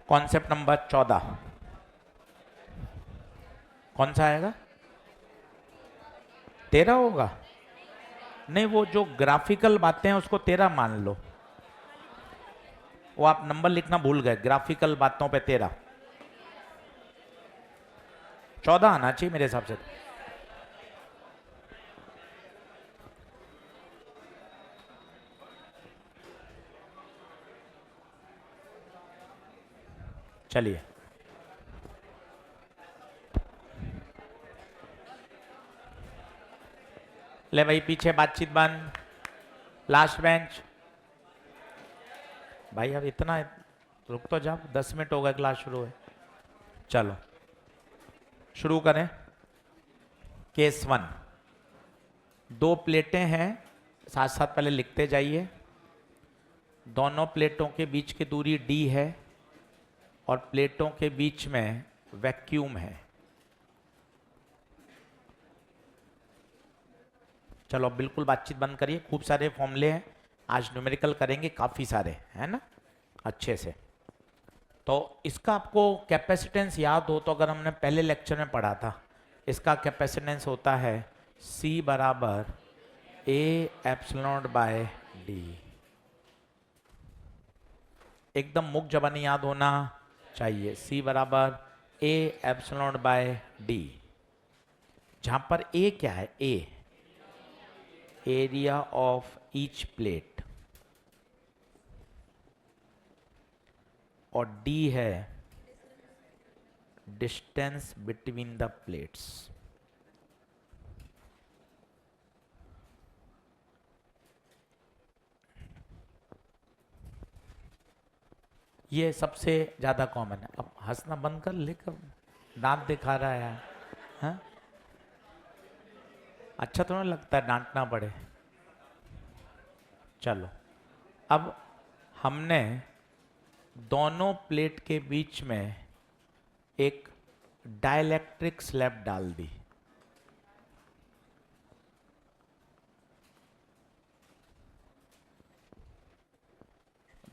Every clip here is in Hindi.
कॉन्सेप्ट नंबर 14 कौन सा आएगा? 13 होगा? नहीं, वो जो ग्राफिकल बातें हैं उसको 13 मान लो। वो आप नंबर लिखना भूल गए, ग्राफिकल बातों पे 13। 14 आना चाहिए मेरे हिसाब से। चलिए, ले भाई पीछे बातचीत बंद। लास्ट बेंच भाई, अब इतना रुक तो जाओ, 10 मिनट हो गए, क्लास शुरू है। चलो शुरू करें। केस 1, 2 प्लेटें हैं, साथ साथ पहले लिखते जाइए। दोनों प्लेटों के बीच की दूरी d है और प्लेटों के बीच में वैक्यूम है। चलो बिल्कुल बातचीत बंद करिए। खूब सारे फॉर्मूले हैं, आज न्यूमेरिकल करेंगे काफ़ी सारे, है ना, अच्छे से। तो इसका आपको कैपेसिटेंस याद हो तो, अगर हमने पहले लेक्चर में पढ़ा था, इसका कैपेसिटेंस होता है C बराबर A एप्सिलॉन बाय D। एकदम मुख जबानी याद होना चाहिए। C बराबर A एप्सिलॉन बाय D, जहां पर A क्या है? A area of each plate और D है डिस्टेंस बिटवीन द प्लेट्स। ये सबसे ज्यादा कॉमन है। अब हंसना बंद कर, लिख, दांत दिखा रहा है यार, हाँ? अच्छा तो नहीं लगता है डांटना पड़े। चलो, अब हमने दोनों प्लेट के बीच में एक डाइलेक्ट्रिक स्लैब डाल दी।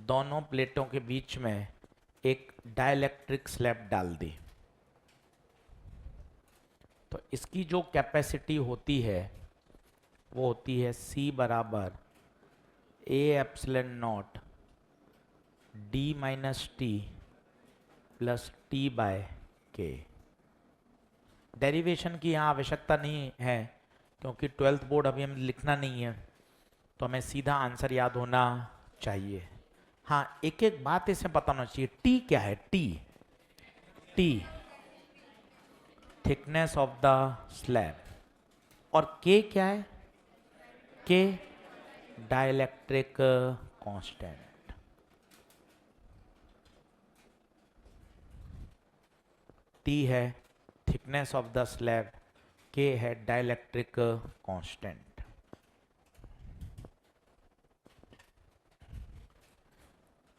दोनों प्लेटों के बीच में एक डाइलेक्ट्रिक स्लैब डाल दी। तो इसकी जो कैपेसिटी होती है वो होती है C बराबर A epsilon naught D minus T plus T by K। Derivation की यहाँ आवश्यकता नहीं है, क्योंकि 12th बोर्ड अभी हमें लिखना नहीं है, तो हमें सीधा आंसर याद होना चाहिए। हाँ, एक एक बात इसमें पता होना चाहिए। T क्या है? T thickness of the slab, और K क्या है? K dielectric constant. T है thickness of the slab, K है डाइलेक्ट्रिक कांस्टेंट।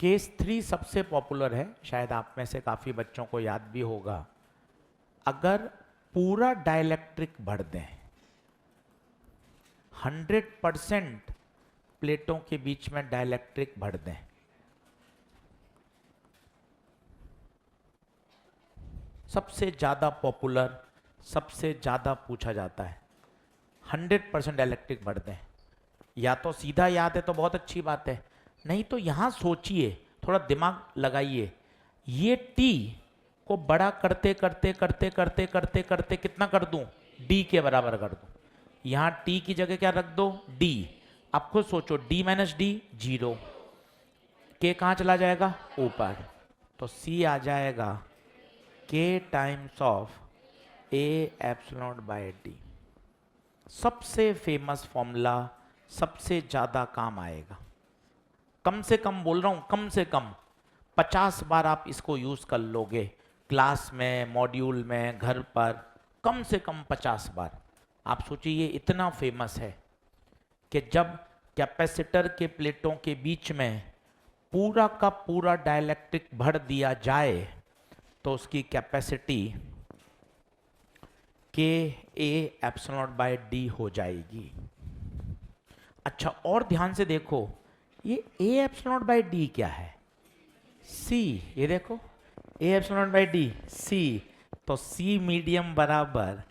केस 3 सबसे पॉपुलर है, शायद आप में से काफी बच्चों को याद भी होगा। अगर पूरा डाइलेक्ट्रिक भर दें, 100% प्लेटों के बीच में डाइलेक्ट्रिक भर दें, सबसे ज्यादा पॉपुलर, सबसे ज्यादा पूछा जाता है। 100% डाइलेक्ट्रिक भर दें, या तो सीधा याद है तो बहुत अच्छी बात है, नहीं तो यहां सोचिए, थोड़ा दिमाग लगाइए। ये T को बड़ा करते करते करते करते करते करते कितना कर दूं? D के बराबर कर दूं। यहां T की जगह क्या रख दो? D। आप खुद सोचो, D माइनस डी 0, K कहां चला जाएगा? ऊपर, तो C आ जाएगा K times of A epsilon bye D। सबसे फेमस फॉर्मूला, सबसे ज्यादा काम आएगा। कम से कम बोल रहा हूं, कम से कम 50 बार आप इसको यूज कर लोगे, क्लास में, मॉड्यूल में, घर पर, कम से कम 50 बार। आप सोचिए, ये इतना फेमस है कि जब कैपेसिटर के प्लेटों के बीच में पूरा का पूरा डाइलेक्ट्रिक भर दिया जाए तो उसकी capacity K A epsilon bye D हो जाएगी। अच्छा, और ध्यान से देखो, ये A एप्सिलॉन बाय D क्या है? C। ये देखो, A epsilon by D C, तो सी मीडियम बराबर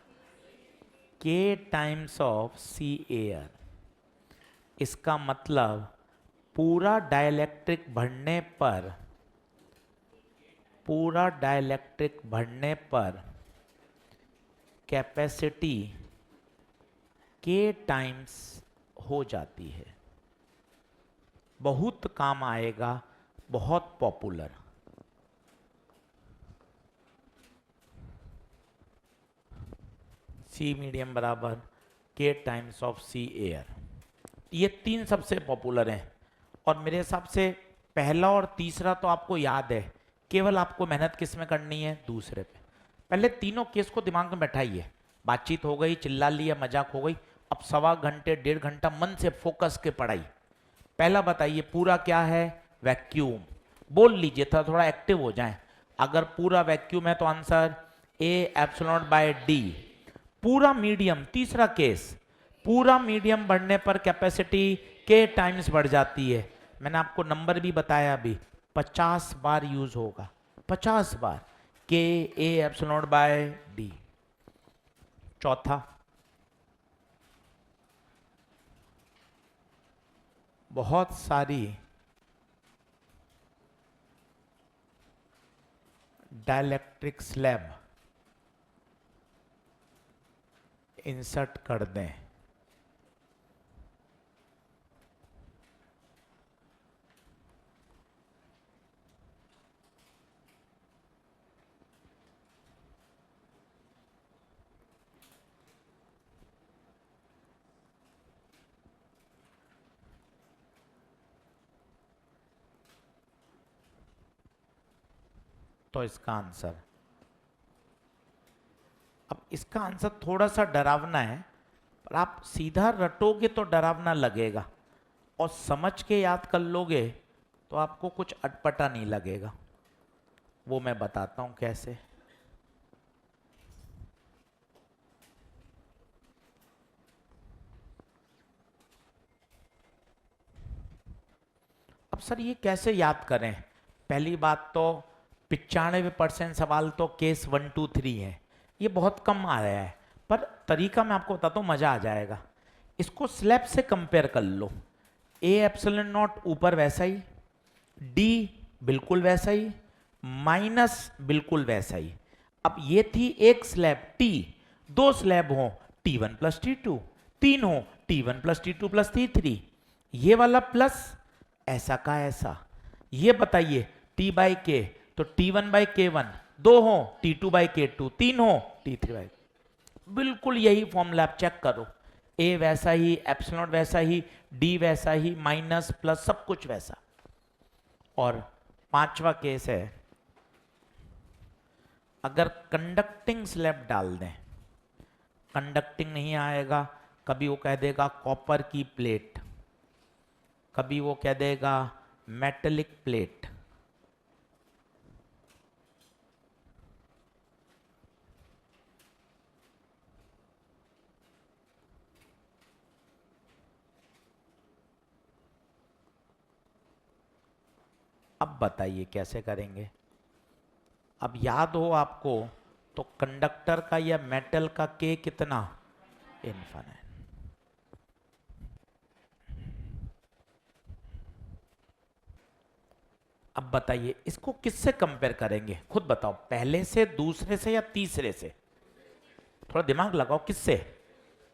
के टाइम्स ऑफ सी एयर। इसका मतलब पूरा डाइलेक्ट्रिक बढ़ने पर कैपेसिटी के टाइम्स हो जाती है। बहुत काम आएगा, बहुत पॉपुलर। सी मीडियम बराबर के टाइम्स ऑफ सी एयर, ये तीन सबसे पॉपुलर हैं। और मेरे हिसाब से पहला और तीसरा तो आपको याद है, केवल आपको मेहनत किस में करनी है, दूसरे पे। पहले तीनों केस को दिमाग में बैठाइए। बातचीत हो गई, चिल्ला लिया, मजाक हो गई, अब सवा घंटे 1.5 घंटा मन से फोकस के पढ़ाई। पहला बताइए पूरा क्या है, वैक्यूम। बोल लीजिए, थोड़ा एक्टिव हो जाएं। अगर पूरा वैक्यूम है तो answer A epsilon bye D. पूरा मीडियम, तीसरा केस, पूरा मीडियम बढ़ने पर कैपेसिटी के टाइम्स बढ़ जाती है। मैंने आपको नंबर भी बताया अभी, 50 बार यूज होगा, 50 बार के ए एप्सिलॉन बाय डी। चौथा, बहुत सारी डाइलेक्ट्रिक स्लैब इंसर्ट कर दें। तो इसका आंसर, अब इसका आंसर थोड़ा सा डरावना है, पर आप सीधा रटोगे तो डरावना लगेगा, और समझ के याद कर लोगे तो आपको कुछ अटपटा नहीं लगेगा। वो मैं बताता हूं कैसे। अब सर ये कैसे याद करें? पहली बात तो 95% सवाल तो केस 1, 2, 3 है, ये बहुत कम आ रहा है, पर तरीका मैं आपको बताता हूँ, मजा आ जाएगा। इसको स्लैब से कंपेयर कर लो। ए एप्सिलॉन नॉट ऊपर वैसा ही, डी बिल्कुल वैसा ही, माइनस बिल्कुल वैसा ही। अब ये थी एक स्लैब टी, दो स्लैब हो T1 प्लस T2, तीन हो T1 plus T2 plus T3, ये वाला प्लस ऐसा का ऐसा। ये बताइए T बाई के, तो T1 बाई K1, दो हो T2 बाई K2, तीन हो T3 बाई, बिल्कुल यही फॉर्मूला आप चेक करो। ए वैसा ही, एप्सिलॉन वैसा ही, डी वैसा ही, माइनस प्लस सब कुछ वैसा। और पांचवा केस है, अगर कंडक्टिंग स्लैब डाल दें, कंडक्टिंग नहीं आएगा, कभी वो कह देगा कॉपर की प्लेट, कभी वो कह देगा मेटेलिक प्लेट। अब बताइए कैसे करेंगे? अब याद हो आपको तो कंडक्टर का या मेटल का के कितना, इनफाइनाइट। अब बताइए इसको किससे कंपेयर करेंगे, खुद बताओ, पहले से, दूसरे से या तीसरे से? थोड़ा दिमाग लगाओ, किससे?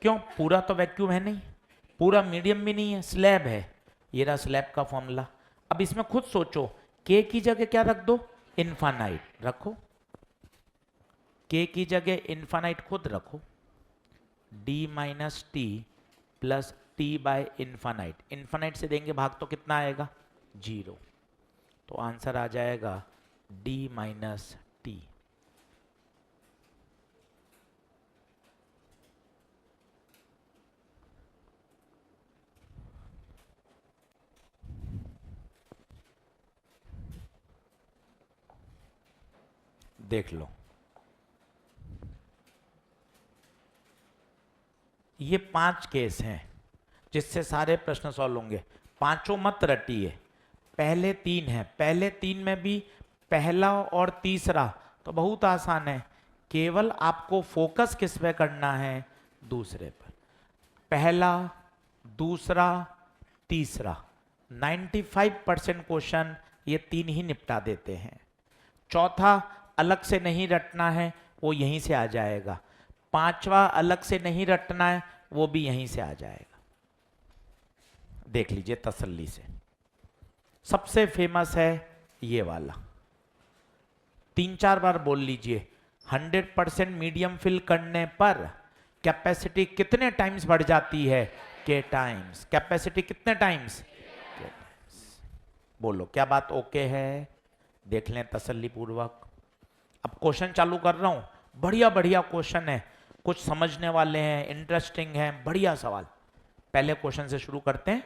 क्यों? पूरा तो वैक्यूम है नहीं, पूरा मीडियम भी नहीं है, स्लैब है। ये रहा स्लैब का फॉर्मूला। अब इसमें खुद सोचो, के की जगह क्या रख दो, इनफाइनाइट रखो, के की जगह इनफाइनाइट खुद रखो, D minus T plus T by infinite. Infinite से देंगे भाग तो कितना आएगा, 0। तो आंसर आ जाएगा डी माइनस टी। देख लो, ये 5 केस हैं जिससे सारे प्रश्न सॉल्व होंगे। पांचों मत रटिए, पहले 3 हैं, पहले 3 में भी पहला और तीसरा तो बहुत आसान है, केवल आपको फोकस किस पे करना है, दूसरे पर। पहला, दूसरा, तीसरा, 95% क्वेश्चन ये तीन ही निपटा देते हैं। चौथा अलग से नहीं रटना है, वो यहीं से आ जाएगा। पांचवा अलग से नहीं रटना है, वो भी यहीं से आ जाएगा। देख लीजिए तसल्ली से। सबसे फेमस है ये वाला, 3-4 बार बोल लीजिए। 100% मीडियम फिल करने पर कैपेसिटी कितने टाइम्स बढ़ जाती है, के टाइम्स। कैपेसिटी कितने टाइम्स, के टाइम्स। बोलो क्या बात ओके है, देख लें तसल्ली पूर्वक। अब क्वेश्चन चालू कर रहा हूं, बढ़िया बढ़िया क्वेश्चन है, कुछ समझने वाले हैं, इंटरेस्टिंग है, बढ़िया सवाल। पहले क्वेश्चन से शुरू करते हैं।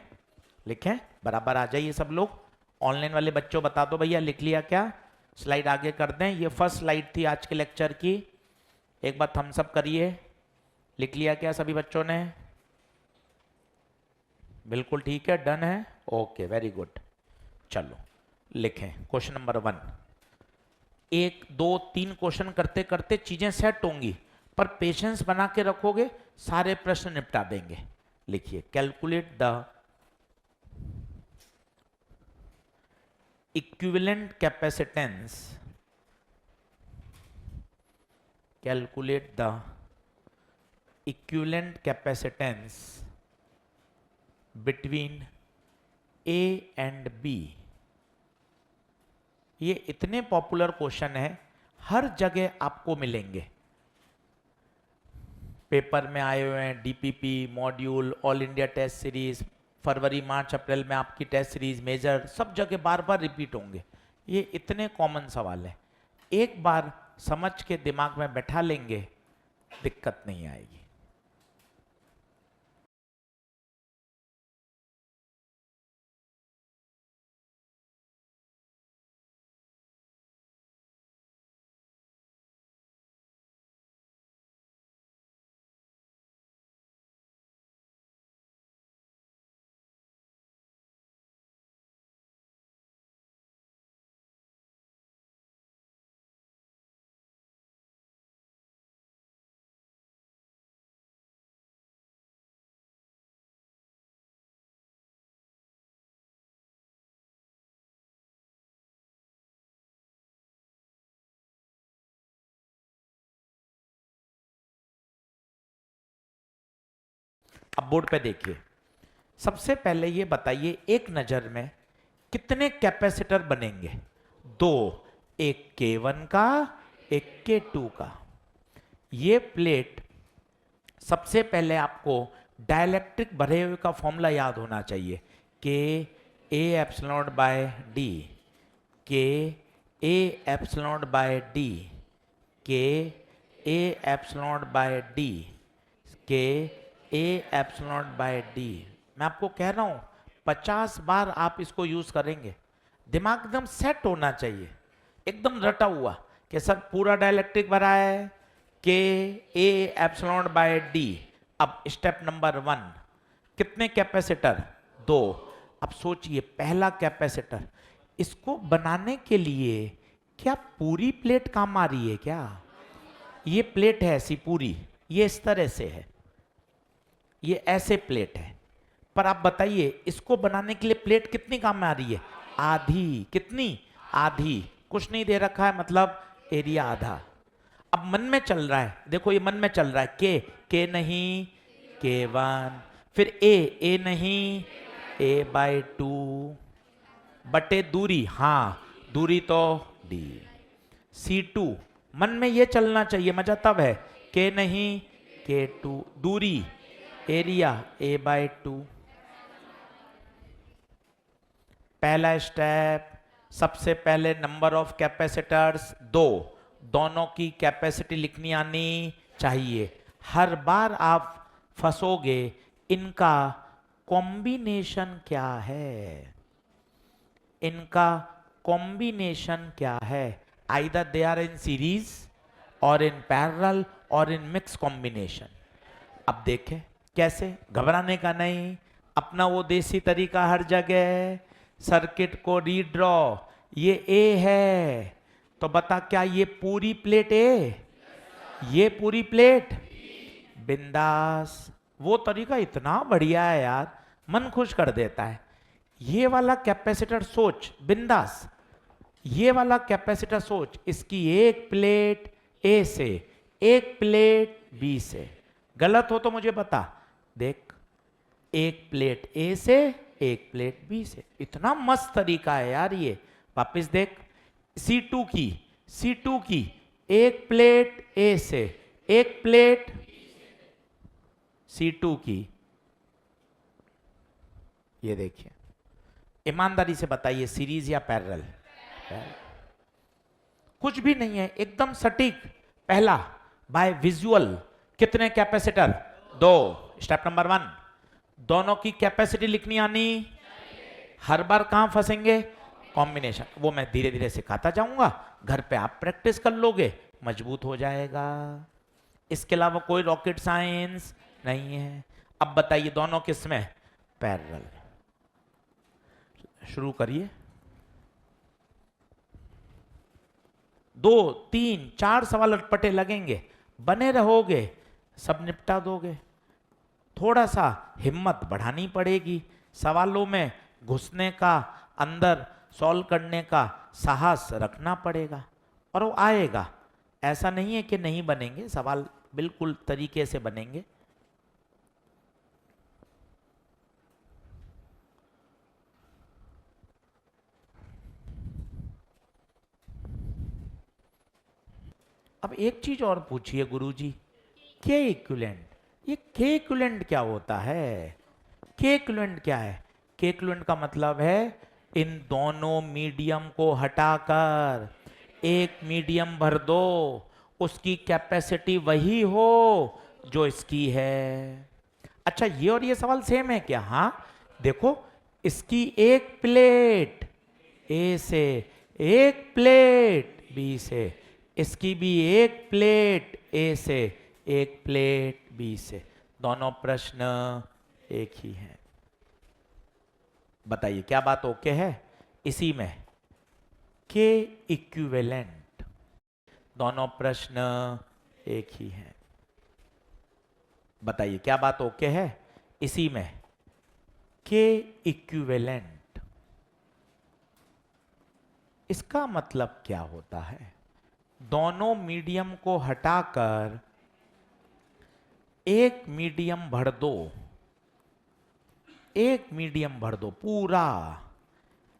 लिखें, बराबर आ जाइए सब लोग। ऑनलाइन वाले बच्चों बता दो भैया लिख लिया क्या, स्लाइड आगे कर दें। ये फर्स्ट स्लाइड थी आज के लेक्चर की, एक बार थम्स अप करिए। लिख लिया क्या सभी बच्चों ने, बिल्कुल ठीक है, डन है, ओके वेरी गुड। चलो लिखें क्वेश्चन नंबर 1। 1 2 3 क्वेश्चन करते करते चीजें सेट होंगी, पर पेशेंस बना के रखोगे सारे प्रश्न निपटा देंगे। लिखिए, calculate the equivalent capacitance, calculate the equivalent capacitance between A and B। ये इतने पॉपुलर क्वेश्चन है, हर जगह आपको मिलेंगे, पेपर में आए हुए हैं, DPP, module, all India test series, फरवरी मार्च अप्रैल में आपकी टेस्ट सीरीज, मेजर, सब जगह बार बार रिपीट होंगे। ये इतने कॉमन सवाल है, एक बार समझ के दिमाग में बैठा लेंगे, दिक्कत नहीं आएगी। अब बोर्ड पे देखिए, सबसे पहले ये बताइए एक नजर में कितने कैपेसिटर बनेंगे, 2, एक K1 का, एक K2 का। ये प्लेट, सबसे पहले आपको डाइलेक्ट्रिक भरे हुए का फॉर्मूला याद होना चाहिए, के ए एप्सिलॉन बाय डी, के ए एप्सिलॉन बाय डी, के ए एप्सिलॉन बाय डी, के ए एप्सिलॉन बाय डी। मैं आपको कह रहा हूं 50 बार आप इसको यूज करेंगे, दिमाग एकदम सेट होना चाहिए, एकदम रटा हुआ कि सर पूरा डाइलेक्ट्रिक भरा है, के ए एप्सिलॉन बाय डी। अब स्टेप नंबर 1, कितने कैपेसिटर, 2। अब सोचिए पहला कैपेसिटर, इसको बनाने के लिए क्या पूरी प्लेट काम आ रही है क्या, ये प्लेट है ऐसी पूरी, ये इस तरह से है, ये ऐसे प्लेट है, पर आप बताइए इसको बनाने के लिए प्लेट कितनी काम में आ रही है, आधी। कितनी, आधी। कुछ नहीं दे रखा है, मतलब एरिया आधा। अब मन में चल रहा है, देखो ये मन में चल रहा है, के नहीं, K1, फिर ए नहीं, A/2 बटे दूरी, हाँ दूरी तो D, C2। मन में ये चलना चाहिए, मजा तब है, के नहीं, K2, दूरी, एरिया A/2। पहला स्टेप, सबसे पहले नंबर ऑफ कैपेसिटर्स 2, दोनों की कैपेसिटी लिखनी आनी चाहिए। हर बार आप फंसोगे, इनका कॉम्बिनेशन क्या है, इनका कॉम्बिनेशन क्या है, either they are in series और इन पैरेलल और इन मिक्स कॉम्बिनेशन। अब देखें कैसे, घबराने का नहीं, अपना वो देसी तरीका हर जगह, सर्किट को रीड्रॉ, ये ए है, तो बता क्या ये पूरी प्लेट ए, ये पूरी प्लेट, बिंदास। वो तरीका इतना बढ़िया है यार, मन खुश कर देता है। ये वाला कैपेसिटर सोच बिंदास, ये वाला कैपेसिटर सोच, इसकी एक प्लेट ए से, एक प्लेट बी से। गलत हो तो मुझे बता। देख, एक प्लेट ए से, एक प्लेट बी से। इतना मस्त तरीका है यार ये। वापस देख, C2 की, C2 की एक प्लेट ए से, एक प्लेट C2 की। ये देखिए, ईमानदारी से बताइए, सीरीज या पैरेलल? कुछ भी नहीं है, एकदम सटीक। पहला, बाय विजुअल कितने कैपेसिटर? दो। स्टेप नंबर 1, दोनों की कैपेसिटी लिखनी आनी। हर बार कहां फंसेंगे? कॉम्बिनेशन। वो मैं धीरे धीरे सिखाता जाऊंगा, घर पे आप प्रैक्टिस कर लोगे, मजबूत हो जाएगा। इसके अलावा कोई रॉकेट साइंस नहीं है। अब बताइए दोनों किस में? पैरेलल। शुरू करिए। 2, 3, 4 सवाल अटपटे लगेंगे, बने रहोगे, सब निपटा दोगे। थोड़ा सा हिम्मत बढ़ानी पड़ेगी, सवालों में घुसने का, अंदर सॉल्व करने का साहस रखना पड़ेगा, और वो आएगा। ऐसा नहीं है कि नहीं बनेंगे सवाल, बिल्कुल तरीके से बनेंगे। अब एक चीज और पूछिए गुरुजी, के इक्विवेलेंट, ये के इक्विवेलेंट क्या होता है? के इक्विवेलेंट क्या है? के इक्विवेलेंट का मतलब है इन दोनों मीडियम को हटाकर एक मीडियम भर दो, उसकी कैपेसिटी वही हो जो इसकी है। अच्छा, ये और ये सवाल सेम है क्या? हाँ, देखो, इसकी एक प्लेट ए से, एक प्लेट बी से, इसकी भी एक प्लेट ए से, एक प्लेट बी से। दोनों प्रश्न एक ही हैं। बताइए क्या बात ओके है? इसी में के इक्विवेलेंट, दोनों प्रश्न एक ही हैं। बताइए क्या बात ओके है? इसी में के इक्विवेलेंट, इसका मतलब क्या होता है? दोनों मीडियम को हटाकर एक मीडियम भर दो, एक मीडियम भर दो पूरा,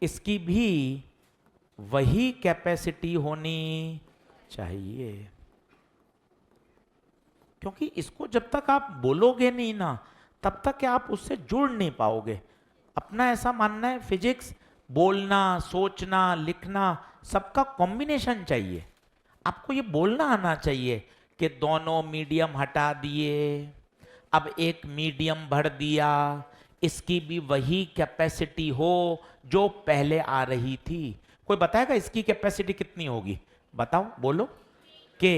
इसकी भी वही कैपेसिटी होनी चाहिए। क्योंकि इसको जब तक आप बोलोगे नहीं ना, तब तक आप उससे जुड़ नहीं पाओगे। अपना ऐसा मानना है, फिजिक्स बोलना, सोचना, लिखना, सबका कॉम्बिनेशन चाहिए। आपको ये बोलना आना चाहिए कि दोनों मीडियम हटा दिए, अब एक मीडियम भर दिया, इसकी भी वही कैपेसिटी हो जो पहले आ रही थी। कोई बताएगा इसकी कैपेसिटी कितनी होगी? बताओ, बोलो। के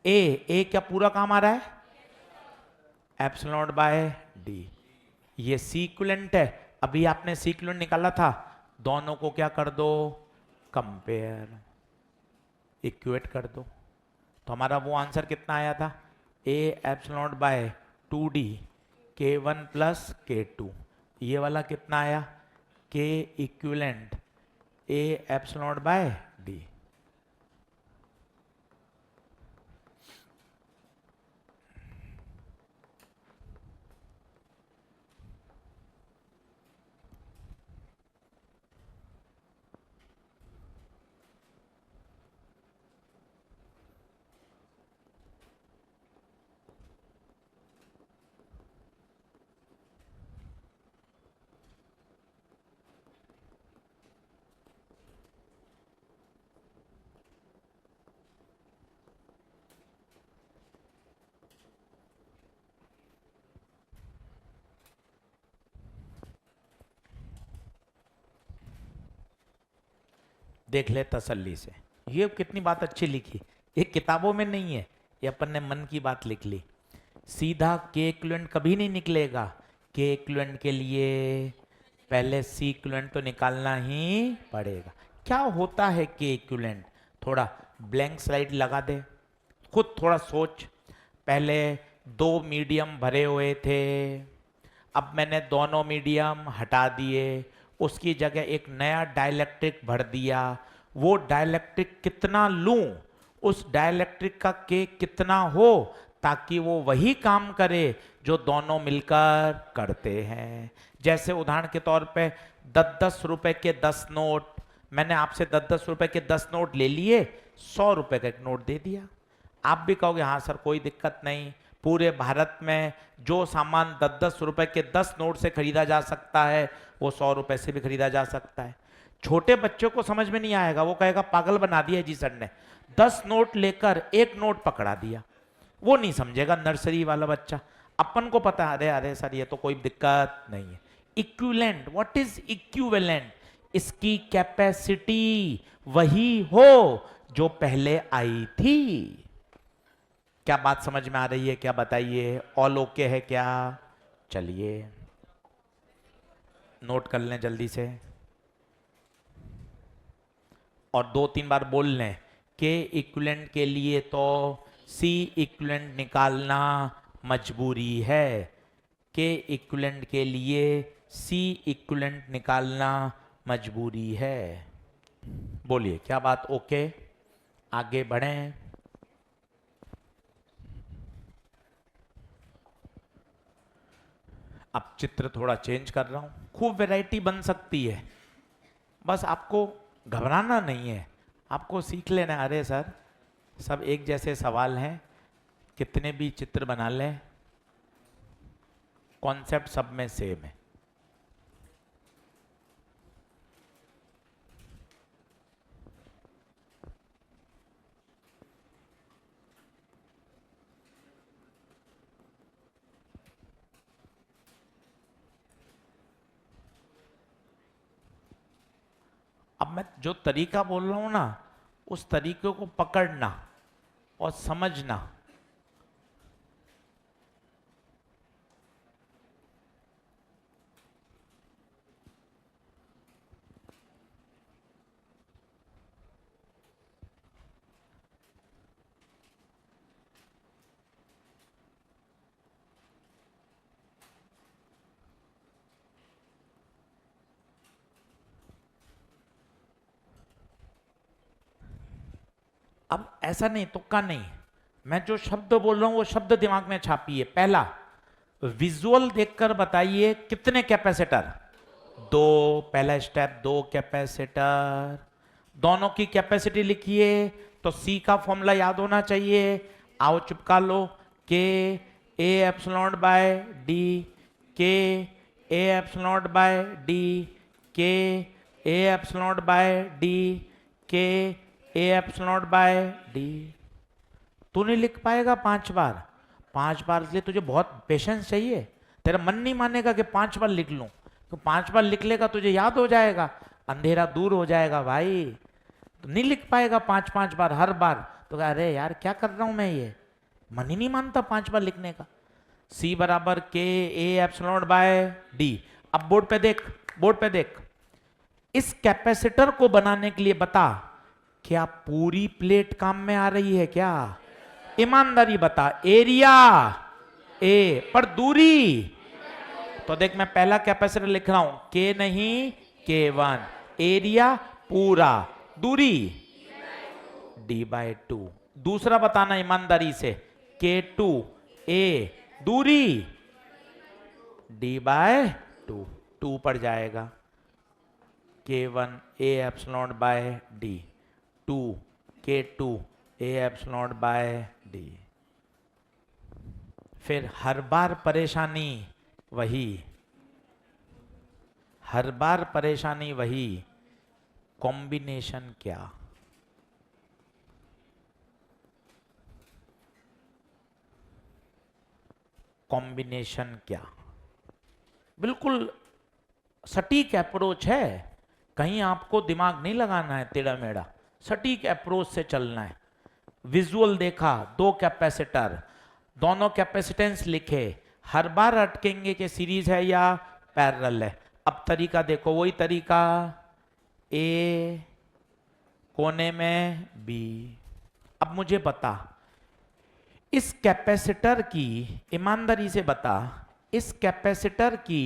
ए क्या पूरा काम आ रहा है? Epsilon naught by D. ये सी इक्विवेलेंट है। अभी आपने सी इक्विवेलेंट निकाला था, दोनों को क्या कर दो? कंपेयर, इक्वेट कर दो। तो हमारा वो आंसर कितना आया था? A epsilon naught by 2d k1 plus k2। ये वाला कितना आया? K equivalent A epsilon naught by D. देख ले तसल्ली से, ये कितनी बात अच्छी लिखी। ये किताबों में नहीं है, ये अपन ने मन की बात लिख ली। सीधा के इक्विवेलेंट कभी नहीं निकलेगा। के इक्विवेलेंट के लिए पहले सी इक्विवेलेंट तो निकालना ही पड़ेगा। क्या होता है के इक्विवेलेंट? थोड़ा ब्लैंक स्लाइड लगा दे, खुद थोड़ा सोच। पहले दो मीडियम भरे हुए थे, अब मैंने दोनों मीडियम हटा दिए, उसकी जगह एक नया डाइलेक्ट्रिक भर दिया। वो डाइलेक्ट्रिक कितना लूं, उस डाइलेक्ट्रिक का के कितना हो, ताकि वो वही काम करे जो दोनों मिलकर करते हैं। जैसे उदाहरण के तौर पे 10-10 रुपए के 10 नोट, मैंने आपसे 10-10 रुपए के 10 नोट ले लिए, 100 रुपए का एक नोट दे दिया। आप भी कहोगे हाँ सर कोई दिक्कत नहीं, पूरे भारत में जो सामान 10-10 रुपए के 10 नोट से खरीदा जा सकता है वो 100 रुपए से भी खरीदा जा सकता है। छोटे बच्चों को समझ में नहीं आएगा, वो कहेगा पागल बना दिया जी सर ने, 10 नोट लेकर एक नोट पकड़ा दिया। वो नहीं समझेगा नर्सरी वाला बच्चा। अपन को पता है अरे अरे सर ये तो कोई दिक्कत नहीं है। Equivalent, what is equivalent? इसकी कैपेसिटी वही हो जो पहले आई थी। क्या बात समझ में आ रही है? क्या बताइए, ऑल ओके है क्या? चलिए नोट कर लें जल्दी से और 2-3 बार बोल लें। के इक्विवेलेंट के लिए तो सी इक्विवेलेंट निकालना मजबूरी है। के इक्विवेलेंट के लिए सी इक्विवेलेंट निकालना मजबूरी है। बोलिए क्या बात ओके? आगे बढ़ें। अब चित्र थोड़ा चेंज कर रहा हूं, खूब वैरायटी बन सकती है, बस आपको घबराना नहीं है, आपको सीख लेना। अरे सर सब एक जैसे सवाल हैं, कितने भी चित्र बना लें, कॉन्सेप्ट सब में सेम है। अब मैं जो तरीका बोल रहा हूं ना, उस तरीके को पकड़ना और समझना। अब ऐसा नहीं, तुक्का नहीं, मैं जो शब्द बोल रहा हूं वो शब्द दिमाग में छापिए। पहला, विजुअल देखकर बताइए कितने कैपेसिटर? 2। पहला स्टेप, 2 कैपेसिटर। दोनों की कैपेसिटी लिखिए, तो सी का फॉर्मूला याद होना चाहिए। आओ चिपका लो, के ए एप्सिलॉन बाय डी, के ए एप्सिलॉन बाय डी, के ए एप्सिलॉन बाय डी, के ए एप्सिलॉन बाय डी। तू नहीं लिख पाएगा 5 बार? 5 बार इसलिए तुझे बहुत पेशेंस चाहिए। तेरा मन नहीं मानेगा कि 5 बार लिख लूं, तो 5 बार लिख लेगा, तुझे याद हो जाएगा, अंधेरा दूर हो जाएगा भाई। तो नहीं लिख पाएगा 5-5 बार हर बार, तो अरे यार क्या कर रहा हूं मैं, ये मन ही नहीं मानता 5 बार लिखने का। C बराबर के ए एप्सिलॉन बाय डी। अब बोर्ड पे देख, बोर्ड पे देख, इस कैपेसिटर को बनाने के लिए बता, क्या पूरी प्लेट काम में आ रही है क्या? ईमानदारी बता, एरिया ए पर दूरी। तो देख मैं पहला कैपेसिटर लिख रहा हूं, के नहीं K1, एरिया पूरा, दूरी D/2। दूसरा बताना ईमानदारी से, K2 A, दूरी D/2, 2 पड़ जाएगा। K1 A epsilon bye D, 2 K2 A epsilon bye D। फिर हर बार परेशानी वही, हर बार परेशानी वही, कॉम्बिनेशन क्या? कॉम्बिनेशन क्या? बिल्कुल सटीक अप्रोच है, कहीं आपको दिमाग नहीं लगाना है टेढ़ा मेढ़ा, सटीक अप्रोच से चलना है। विजुअल देखा, 2 कैपेसिटर, दोनों कैपेसिटेंस लिखे, हर बार अटकेंगे कि सीरीज है या पैरेलल है। अब तरीका देखो, वही तरीका, ए कोने में बी। अब मुझे बता, इस कैपेसिटर की, ईमानदारी से बता, इस कैपेसिटर की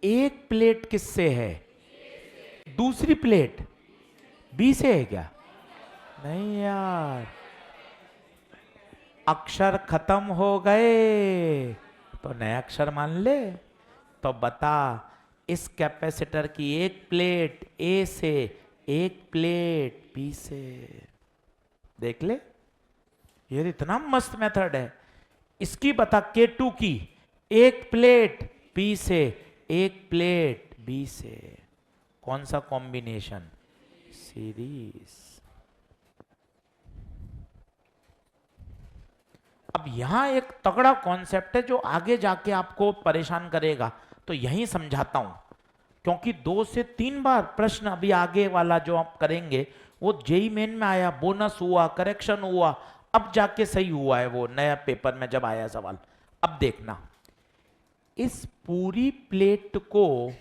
एक प्लेट किससे है? दूसरी प्लेट बी से है क्या? नहीं यार, अक्षर खत्म हो गए तो नए अक्षर मान ले। तो बता, इस कैपेसिटर की एक प्लेट ए से, एक प्लेट बी से। देख ले, ये इतना मस्त मेथड है। इसकी बता, K2 की एक प्लेट P से, एक प्लेट B से, कौन सा कॉम्बिनेशन? सीरीज। अब यहां एक तगड़ा कॉन्सेप्ट है जो आगे जाके आपको परेशान करेगा, तो यहीं समझाता हूं, क्योंकि 2 से 3 बार प्रश्न अभी आगे वाला जो आप करेंगे वो जेई मेन में आया, बोनस हुआ, करेक्शन हुआ, अब जाके सही हुआ है वो नया पेपर में जब आया सवाल। अब देखना, इस पूरी प्लेट को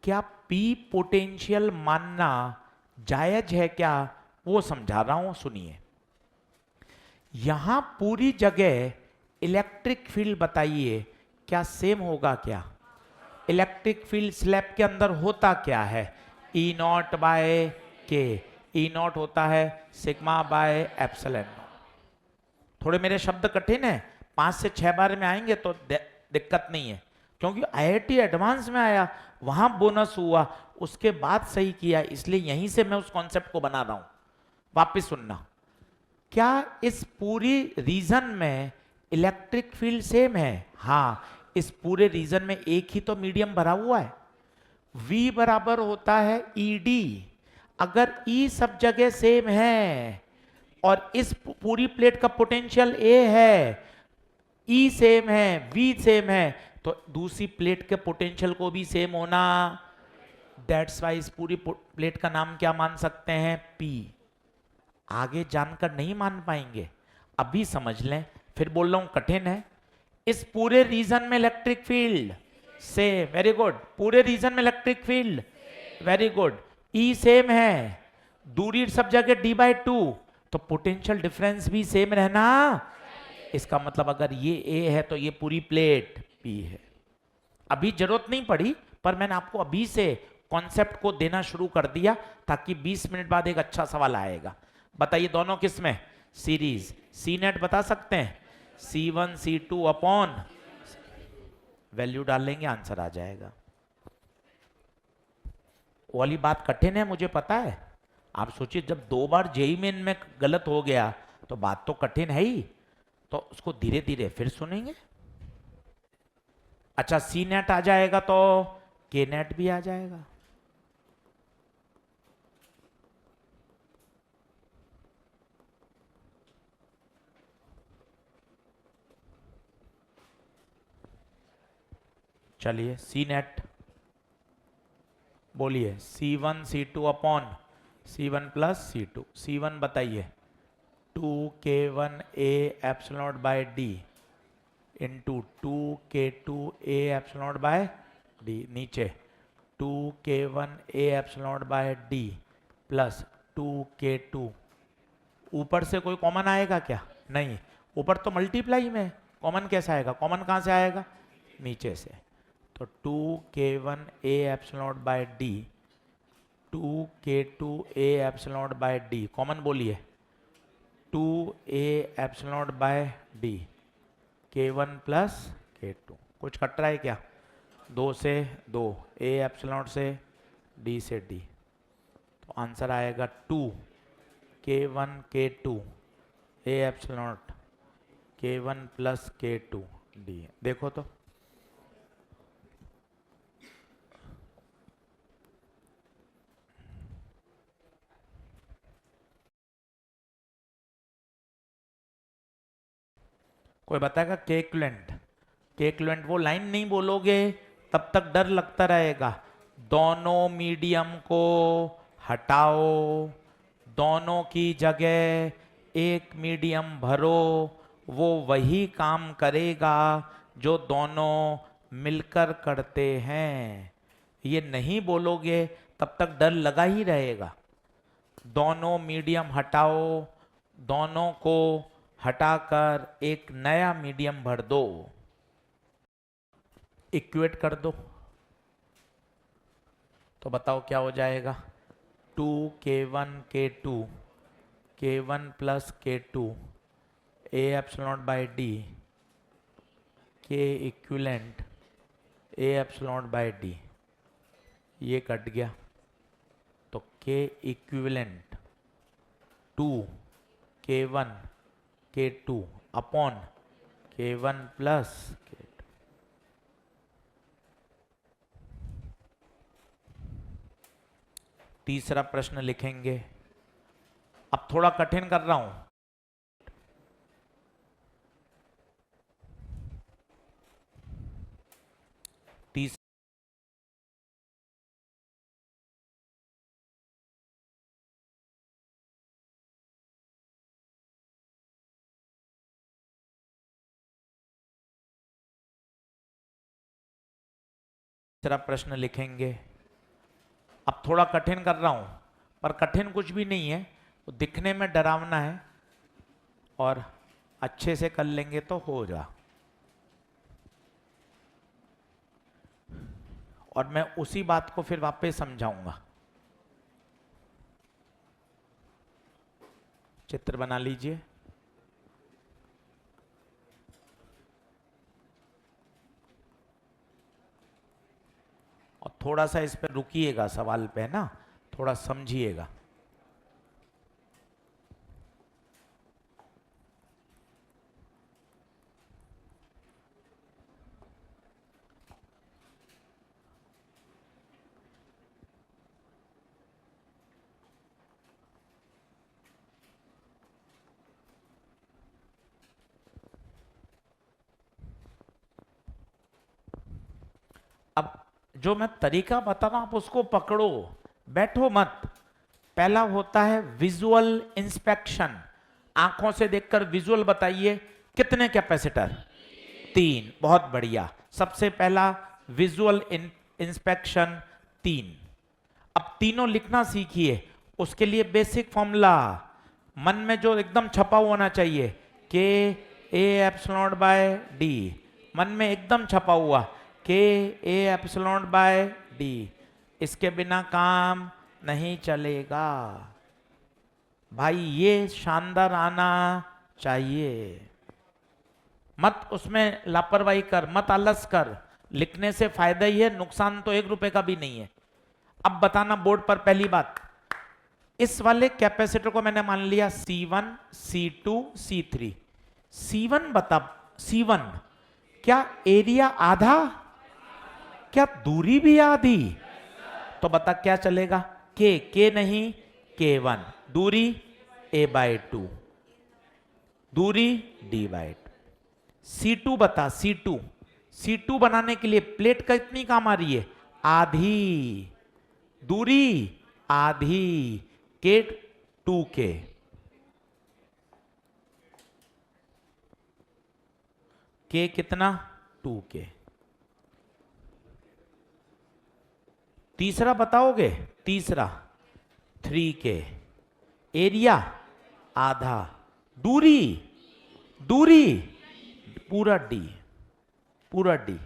क्या पी पोटेंशियल मानना जायज है क्या, वो समझा रहा हूं, सुनिए। यहां पूरी जगह इलेक्ट्रिक फील्ड बताइए, क्या सेम होगा क्या? इलेक्ट्रिक फील्ड स्लैब के अंदर होता क्या है? ई नॉट बाय के। ई नॉट होता है सिग्मा बाय एप्सिलॉन। थोड़े मेरे शब्द कठिन है, 5 से 6 बार में आएंगे तो दिक्कत नहीं है, क्योंकि आईआईटी एडवांस में आया, वहां बोनस हुआ, उसके बाद सही किया, इसलिए यहीं से मैं उस कॉन्सेप्ट को बना रहा हूं। वापिस सुनना, क्या इस पूरी रीजन में इलेक्ट्रिक फील्ड सेम है? हाँ, इस पूरे रीजन में एक ही तो मीडियम भरा हुआ है। V बराबर होता है ED। अगर E सब जगह सेम है और इस पूरी प्लेट का पोटेंशियल A है, E सेम है, V सेम है, तो दूसरी प्लेट के पोटेंशियल को भी सेम होना। दैट्स वाई इस पूरी प्लेट का नाम क्या मान सकते हैं? P। आगे जानकर नहीं मान पाएंगे, अभी समझ लें, फिर बोल रहा हूं कठिन है। इस पूरे रीजन में electric field same, very good, पूरे रीजन में इलेक्ट्रिक फील्ड, वेरी गुड, ई सेम है, दूरी सब जगह d/2, तो पोटेंशियल डिफरेंस भी सेम रहना। इसका मतलब अगर ये A है तो ये पूरी प्लेट P है। अभी जरूरत नहीं पड़ी, पर मैंने आपको अभी से कॉन्सेप्ट को देना शुरू कर दिया, ताकि 20 मिनट बाद एक अच्छा सवाल आएगा। बताइए दोनों किस में? सीरीज। सी नेट बता सकते हैं? C1 C2 अपॉन, वैल्यू डाल लेंगे, आंसर आ जाएगा। वाली बात कठिन है, मुझे पता है। आप सोचिए, जब 2 बार जेई मेन में गलत हो गया तो बात तो कठिन है ही, तो उसको धीरे धीरे फिर सुनेंगे। अच्छा, सी नेट आ जाएगा तो के नेट भी आ जाएगा। चलिए, सी नेट बोलिए। C1 C2 upon C1 plus C2। C1 बताइए, 2K1A epsilon bye D into 2K2A epsilon bye D, नीचे 2K1A epsilon bye D plus 2K2। ऊपर से कोई कॉमन आएगा क्या? नहीं, ऊपर तो मल्टीप्लाई में, कॉमन कैसे आएगा? कॉमन कहाँ से आएगा? नीचे से। तो 2K1A epsilon bye D, 2K2A epsilon bye D, common बोलिए, 2A epsilon bye D, K1 plus K2। कुछ कट रहा है क्या? 2 से 2, A एप्सिलॉन से, D से D, तो आंसर आएगा 2K1 K2 A epsilon K1 plus K2 D। देखो तो, कोई बताएगा के इक्विवेलेंट? के इक्विवेलेंट वो लाइन नहीं बोलोगे तब तक डर लगता रहेगा। दोनों मीडियम को हटाओ, दोनों की जगह एक मीडियम भरो, वो वही काम करेगा जो दोनों मिलकर करते हैं। ये नहीं बोलोगे तब तक डर लगा ही रहेगा। दोनों मीडियम हटाओ, दोनों को हटाकर एक नया मीडियम भर दो, इक्वेट कर दो, तो बताओ क्या हो जाएगा। 2k1 k2 k1 plus k2 a epsilon by D k equivalent a epsilon by D, ये कट गया तो k equivalent 2k1 k2 upon k1 plus k2। तीसरा प्रश्न लिखेंगे, अब थोड़ा कठिन कर रहा हूं। तीसरा प्रश्न लिखेंगे, अब थोड़ा कठिन कर रहा हूं, पर कठिन कुछ भी नहीं है, वो दिखने में डरावना है और अच्छे से कर लेंगे तो हो जा। और मैं उसी बात को फिर वापस समझाऊंगा। चित्र बना लीजिए। और थोड़ा सा इस पर रुकिएगा, सवाल पे ना, थोड़ा समझिएगा। अब जो मैं तरीका बता रहा हूं आप उसको पकड़ो, बैठो मत। पहला होता है विजुअल इंस्पेक्शन, आंखों से देखकर विजुअल बताइए कितने कैपेसिटर, 3। बहुत बढ़िया, सबसे पहला विजुअल इंस्पेक्शन 3। अब तीनों लिखना सीखिए, उसके लिए बेसिक फॉर्मूला मन में जो एकदम छपा होना चाहिए, के ए एप्सिलॉन बाय डी, मन में एकदम छपा हुआ के ए एप्सिलॉन बाय डी, इसके बिना काम नहीं चलेगा भाई, ये शानदार आना चाहिए। मत उसमें लापरवाही कर, मत आलस कर, लिखने से फायदा ही है, नुकसान तो 1 रुपए का भी नहीं है। अब बताना बोर्ड पर, पहली बात, इस वाले कैपेसिटर को मैंने मान लिया C1 C2 C3। C1 बता, C1 क्या एरिया आधा, क्या दूरी भी आधी, तो बता क्या चलेगा, के नहीं K1, दूरी a/2, दूरी d/2। C2 बता, C2 बनाने के लिए प्लेट का इतनी काम आ रही है, आधी, दूरी आधी, K2K, K कितना 2K। तीसरा बताओगे, तीसरा 3K, एरिया आधा, दूरी, दूरी पूरा D, पूरा D।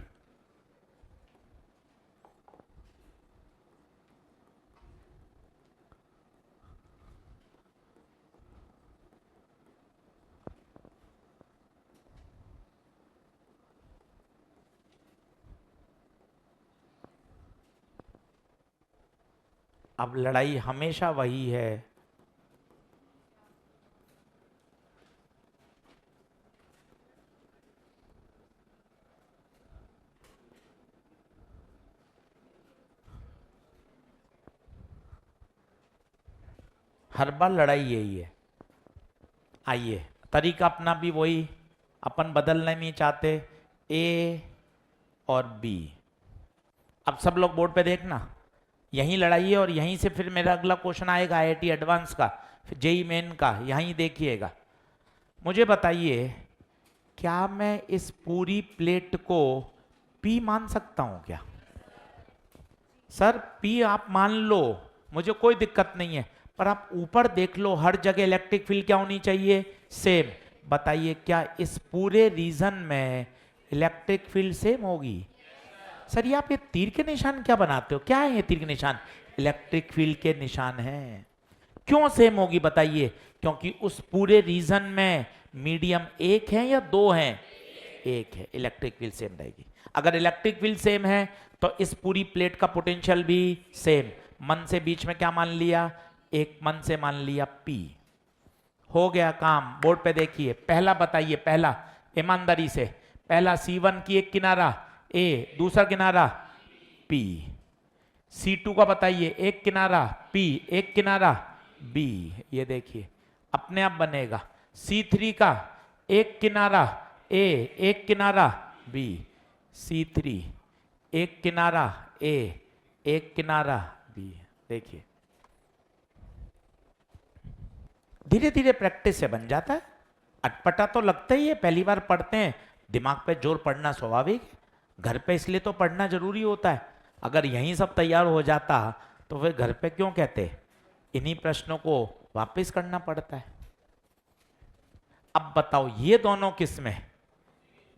अब लड़ाई हमेशा वही है, हर बार लड़ाई यही है। आइए, तरीका अपना भी वही, अपन बदलना नहीं चाहते, ए और बी। अब सब लोग बोर्ड पे देखना, यहीं लड़ाई है और यहीं से फिर मेरा अगला क्वेश्चन आएगा IIT एडवांस का, फिर जेई मेन का, यहीं देखिएगा। मुझे बताइए, क्या मैं इस पूरी प्लेट को P मान सकता हूं क्या? सर P आप मान लो, मुझे कोई दिक्कत नहीं है, पर आप ऊपर देख लो, हर जगह इलेक्ट्रिक फील्ड क्या होनी चाहिए? सेम। बताइए क्या इस पूरे रीजन में इलेक्ट्रिक फील्ड सेम होगी? सर ये आप ये तीर के निशान क्या बनाते हो? क्या है ये तीर के निशान? इलेक्ट्रिक फील्ड के निशान हैं। क्यों सेम होगी बताइए? क्योंकि उस पूरे रीजन में मीडियम एक है या दो हैं? एक है, इलेक्ट्रिक फील्ड सेम रहेगी। अगर इलेक्ट्रिक फील्ड सेम है तो इस पूरी प्लेट का पोटेंशियल भी सेम। मन से बीच में क्या मान लिया? एक मन से मान लिया P। हो गया काम। बोर्ड पे देखिए, पहला बताइए, पहला ईमानदारी से, पहला C1 की एक किनारा A, दूसरा किनारा P। C2 का बताइए, एक किनारा P, एक किनारा B। ये देखिए अपने आप बनेगा। C3 का एक किनारा A, एक किनारा B। C3 एक किनारा A, एक किनारा B। देखिए धीरे धीरे प्रैक्टिस से बन जाता है। अटपटा तो लगता ही है, पहली बार पढ़ते हैं, दिमाग पे जोर पड़ना स्वाभाविक है। घर पे इसलिए तो पढ़ना जरूरी होता है। अगर यहीं सब तैयार हो जाता तो फिर घर पे क्यों कहते? इन्हीं प्रश्नों को वापस करना पड़ता है। अब बताओ ये दोनों किस में?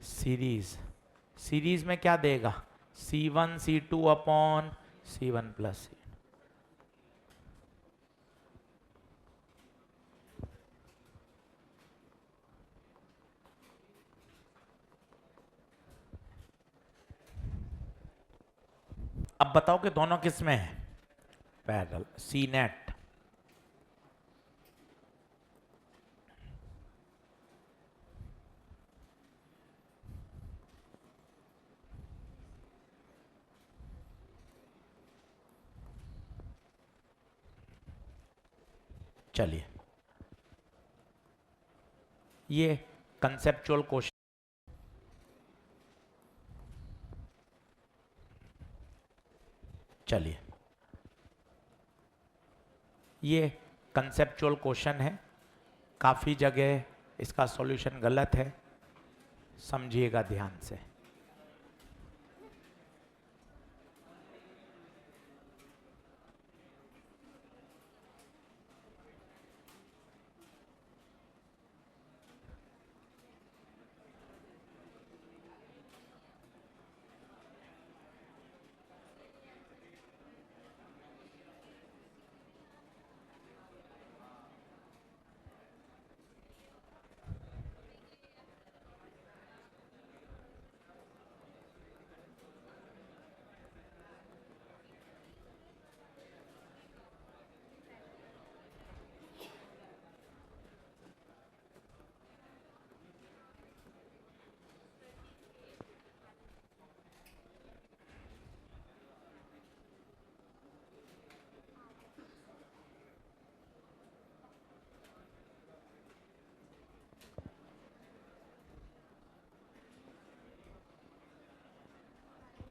सीरीज। सीरीज में क्या देगा? C1 C2 upon C1 plus C। अब बताओ कि दोनों किस में है? पैरेलल। सी नेट। चलिए ये कंसेप्चुअल क्वेश्चन, चलिए ये कंसेप्चुअल क्वेश्चन है, काफ़ी जगह इसका सॉल्यूशन गलत है, समझिएगा ध्यान से।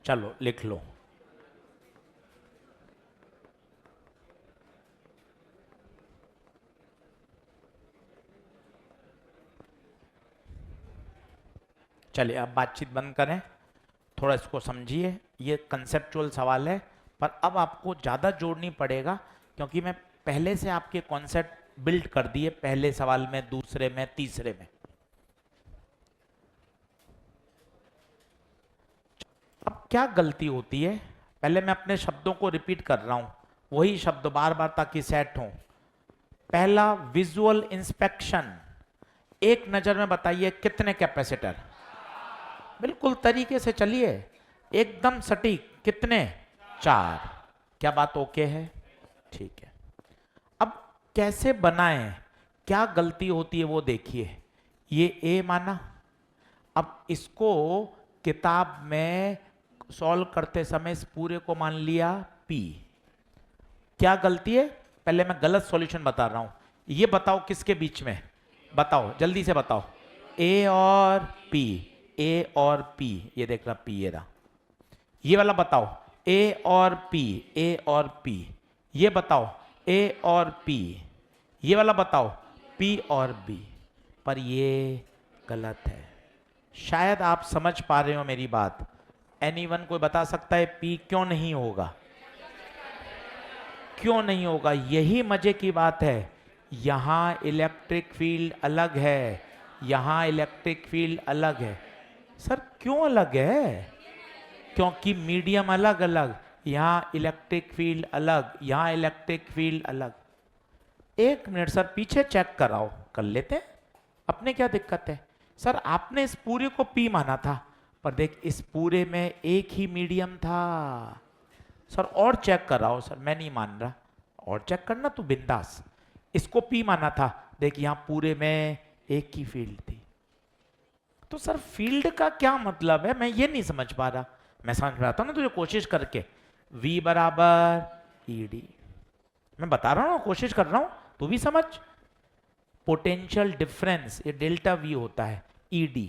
चलो लिख लो। चलिए अब बातचीत बंद करें, थोड़ा इसको समझिए। ये कंसेप्चुअल सवाल है, पर अब आपको ज़्यादा जोड़ नहीं पड़ेगा, क्योंकि मैं पहले से आपके कॉन्सेप्ट बिल्ड कर दिए, पहले सवाल में, दूसरे में, तीसरे में। अब क्या गलती होती है? पहले मैं अपने शब्दों को रिपीट कर रहा हूं, वही शब्द बार बार, ताकि सेट हो। पहला, विजुअल इंस्पेक्शन। एक नजर में बताइए कितने कैपेसिटर? बिल्कुल तरीके से चलिए, एकदम सटीक। कितने? 4। क्या बात ओके है? ठीक है। अब कैसे बनाएं, क्या गलती होती है वो देखिए। ये ए माना, अब इसको किताब में सॉल्व करते समय इस पूरे को मान लिया P। क्या गलती है? पहले मैं गलत सॉल्यूशन बता रहा हूं। ये बताओ किसके बीच में? बताओ जल्दी से बताओ। A और P, A और P, ये देख रहा P, ये रहा। ये वाला बताओ A और P, A और P। ये बताओ A और P। ये वाला बताओ P और B। पर ये गलत है। शायद आप समझ पा रहे हो मेरी बात। एनीवन कोई बता सकता है P क्यों नहीं होगा? क्यों नहीं होगा? यही मजे की बात है। यहां इलेक्ट्रिक फील्ड अलग है, यहां इलेक्ट्रिक फील्ड अलग है। सर क्यों अलग है? क्योंकि मीडियम अलग अलग, यहां इलेक्ट्रिक फील्ड अलग, यहां इलेक्ट्रिक फील्ड अलग। एक मिनट सर, पीछे चेक कराओ, कर लेते हैं, अपने क्या दिक्कत है? सर आपने इस पूरे को पी माना था, पर देख इस पूरे में एक ही मीडियम था। सर और चेक कराओ। सर मैं नहीं मान रहा, और चेक करना तू बिंदास। इसको पी माना था, देख यहां पूरे में एक ही फील्ड थी। तो सर फील्ड का क्या मतलब है, मैं ये नहीं समझ पा रहा। मैं समझ में आता हूं ना तुझे कोशिश करके। V बराबर ED, मैं बता रहा हूं, कोशिश कर रहा हूं, तू भी समझ। पोटेंशियल डिफरेंस ये डेल्टा V होता है, ED।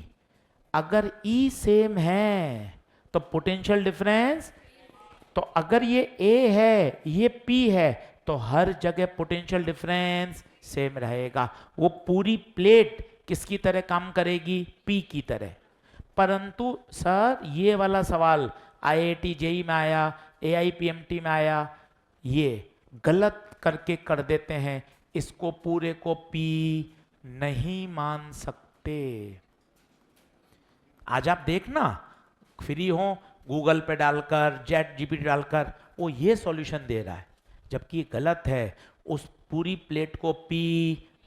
अगर E सेम है तो पोटेंशियल डिफरेंस, तो अगर ये A है ये P है, तो हर जगह पोटेंशियल डिफरेंस सेम रहेगा। वो पूरी प्लेट किसकी तरह काम करेगी? P की तरह। परंतु सर ये वाला सवाल IIT JEE में आया, AIPMT में आया, ये गलत करके कर देते हैं, इसको पूरे को P नहीं मान सकते। आज आप देखना, फ्री हो गूगल पे डालकर, ChatGPT डालकर, वो ये सॉल्यूशन दे रहा है, जबकि गलत है। उस पूरी प्लेट को P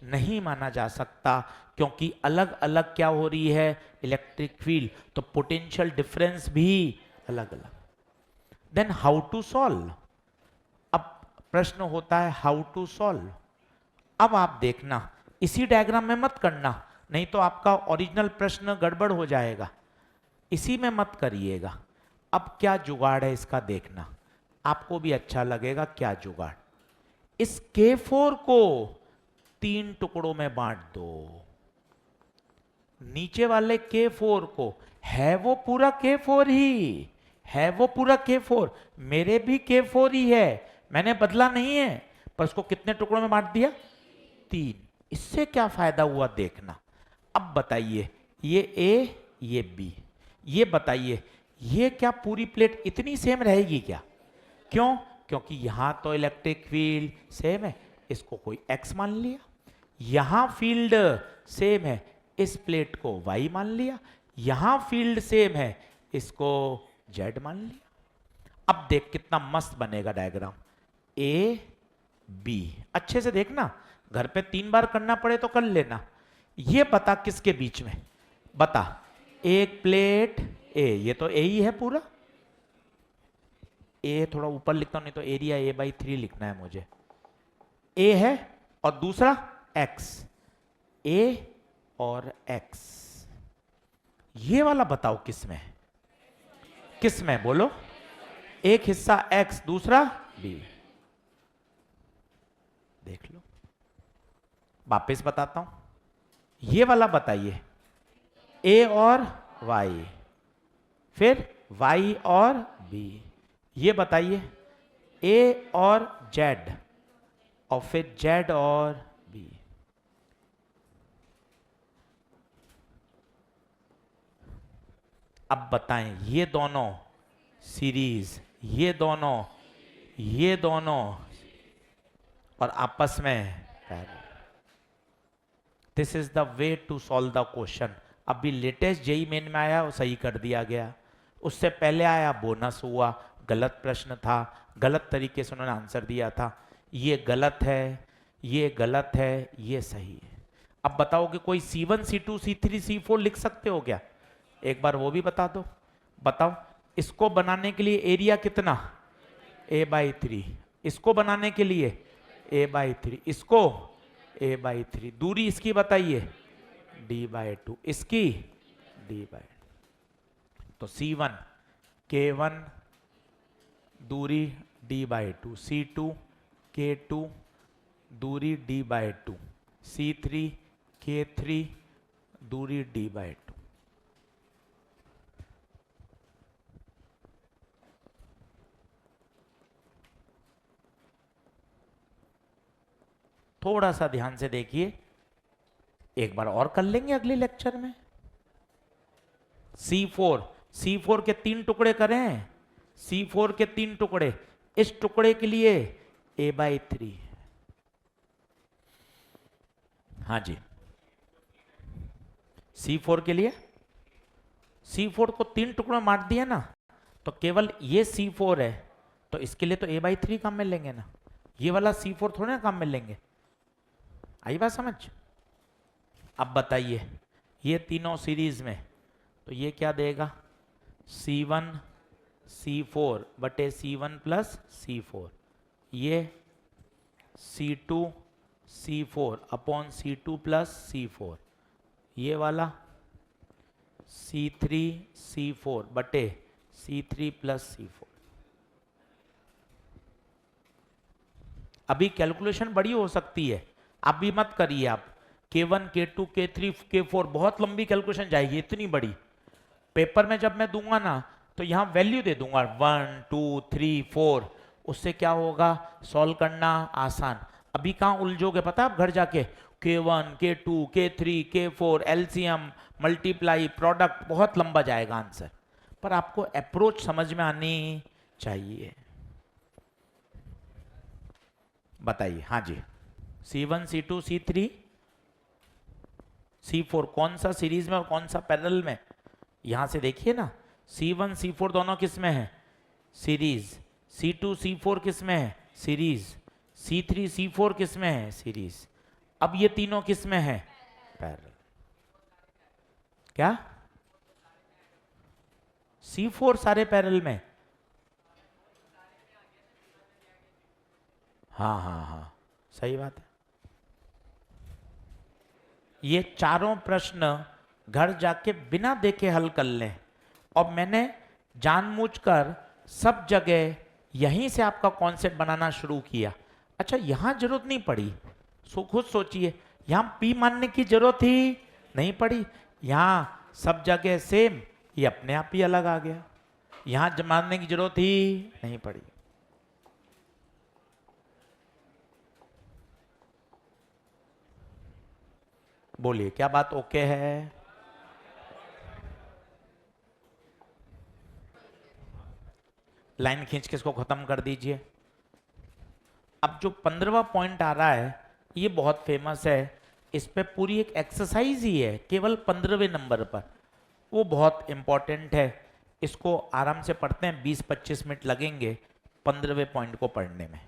नहीं माना जा सकता, क्योंकि अलग अलग क्या हो रही है? इलेक्ट्रिक फील्ड, तो पोटेंशियल डिफरेंस भी अलग अलग। Then how to solve? अब प्रश्न होता है हाउ टू सॉल्व। अब आप देखना, इसी डायग्राम में मत करना, नहीं तो आपका ओरिजिनल प्रश्न गड़बड़ हो जाएगा। इसी में मत करिएगा। अब क्या जुगाड़ है इसका देखना, आपको भी अच्छा लगेगा। क्या जुगाड़? इस K4 को 3 टुकड़ों में बांट दो। नीचे वाले K4 को, है वो पूरा K4 ही है, वो पूरा K4, मेरे भी K4 ही है, मैंने बदला नहीं है, पर उसको कितने टुकड़ों में बांट दिया? 3। इससे क्या फायदा हुआ देखना। अब बताइए, ये A ये B, ये बताइए ये क्या पूरी प्लेट इतनी सेम रहेगी क्या? क्यों? क्योंकि यहां तो इलेक्ट्रिक फील्ड सेम है, इसको कोई X मान लिया। यहां फील्ड सेम है, इस प्लेट को Y मान लिया। यहां फील्ड सेम है, इसको Z मान लिया। अब देख कितना मस्त बनेगा डायग्राम। A B, अच्छे से देखना, घर पे 3 बार करना पड़े तो कर लेना। ये बता किसके बीच में? बता। एक प्लेट A, ये तो A ही है पूरा। A थोड़ा ऊपर लिखता हूं, नहीं तो एरिया A/3 लिखना है मुझे। A है और दूसरा X, A और X। ये वाला बताओ किस में? किस में बोलो? एक हिस्सा X, दूसरा B। देख लो, वापस बताता हूं। ये वाला बताइए, A और Y, फिर Y और B। ये बताइए A और Z, और फिर Z और B। अब बताएं, ये दोनों सीरीज, ये दोनों और आपस में parallel. This is the way to solve the question. अभी लेटेस्ट JEE मेन में आया, वो सही कर दिया गया। उससे पहले आया बोनस हुआ, गलत प्रश्न था, गलत तरीके से उन्होंने आंसर दिया था। ये गलत है, ये गलत है, ये सही है। अब बताओ कि कोई C1 C2 C3 C4 लिख सकते हो क्या? एक बार वो भी बता दो। बताओ, इसको बनाने के लिए एरिया कितना? A/3। इसको बनाने के लिए A/3, इसको A/3। दूरी इसकी बताइए D/2, इसकी D/2। तो C1 K1 दूरी D/2, C2 K2 दूरी D/2, C3 K3 दूरी D/2। थोड़ा सा ध्यान से देखिए, एक बार और कर लेंगे अगले लेक्चर में। C4 के 3 टुकड़े करें, C4 के 3 टुकड़े। इस टुकड़े के लिए a/3। हाँ जी, C4 के लिए C4 को 3 टुकड़ों मार दिया ना, तो केवल ये C4 है, तो इसके लिए तो a/3 काम में लेंगे ना, ये वाला C4 थोड़े ना काम में लेंगे। आई बात समझ? अब बताइए ये तीनों सीरीज में, तो ये क्या देगा, C1 C4 बटे C1 प्लस C4, ये C2 C4 upon C2 plus C4, ये वाला C3 C4 बटे C3 प्लस C4। अभी कैलकुलेशन बड़ी हो सकती है, आप भी मत करिए। आप K1 K2 K3 K4 बहुत लंबी कैलकुलेशन जाएगी, इतनी बड़ी। पेपर में जब मैं दूंगा ना, तो यहां वैल्यू दे दूंगा 1 2 3 4, उससे क्या होगा, सॉल्व करना आसान। अभी कहां उलझोगे पता है आप घर जाके, K1 K2 K3 K4 LCM multiply product, बहुत लंबा जाएगा आंसर, पर आपको अप्रोच समझ में आनी चाहिए। बताइए। हाँ जी, C1 C2 C3 C4 कौन सा सीरीज में और कौन सा पैरेलल में, यहां से देखिए ना, C1 C4 दोनों किस में है, सीरीज। C2 C4 किस में है, सीरीज। C3 C4 किस में है, सीरीज। अब ये तीनों किस में है, पैरेलल। क्या C4 सारे पैरेलल में, हाँ हाँ हाँ सही बात है। ये चारों प्रश्न घर जाके बिना देखे हल कर लें, और मैंने जानबूझकर सब जगह यहीं से आपका कॉन्सेप्ट बनाना शुरू किया। अच्छा यहां जरूरत नहीं पड़ी, खुद सोचिए, यहां पी मानने की जरूरत ही नहीं पड़ी, यहां सब जगह सेम, ये अपने आप ही अलग आ गया, यहां मानने की जरूरत ही नहीं पड़ी। बोलिए क्या बात ओके है? लाइन खींच के इसको खत्म कर दीजिए। अब जो 15वां पॉइंट आ रहा है, ये बहुत फेमस है, इस पे पूरी एक एक्सरसाइज ही है केवल 15वें नंबर पर, वो बहुत इंपॉर्टेंट है। इसको आराम से पढ़ते हैं, 20-25 मिनट लगेंगे 15वें पॉइंट को पढ़ने में।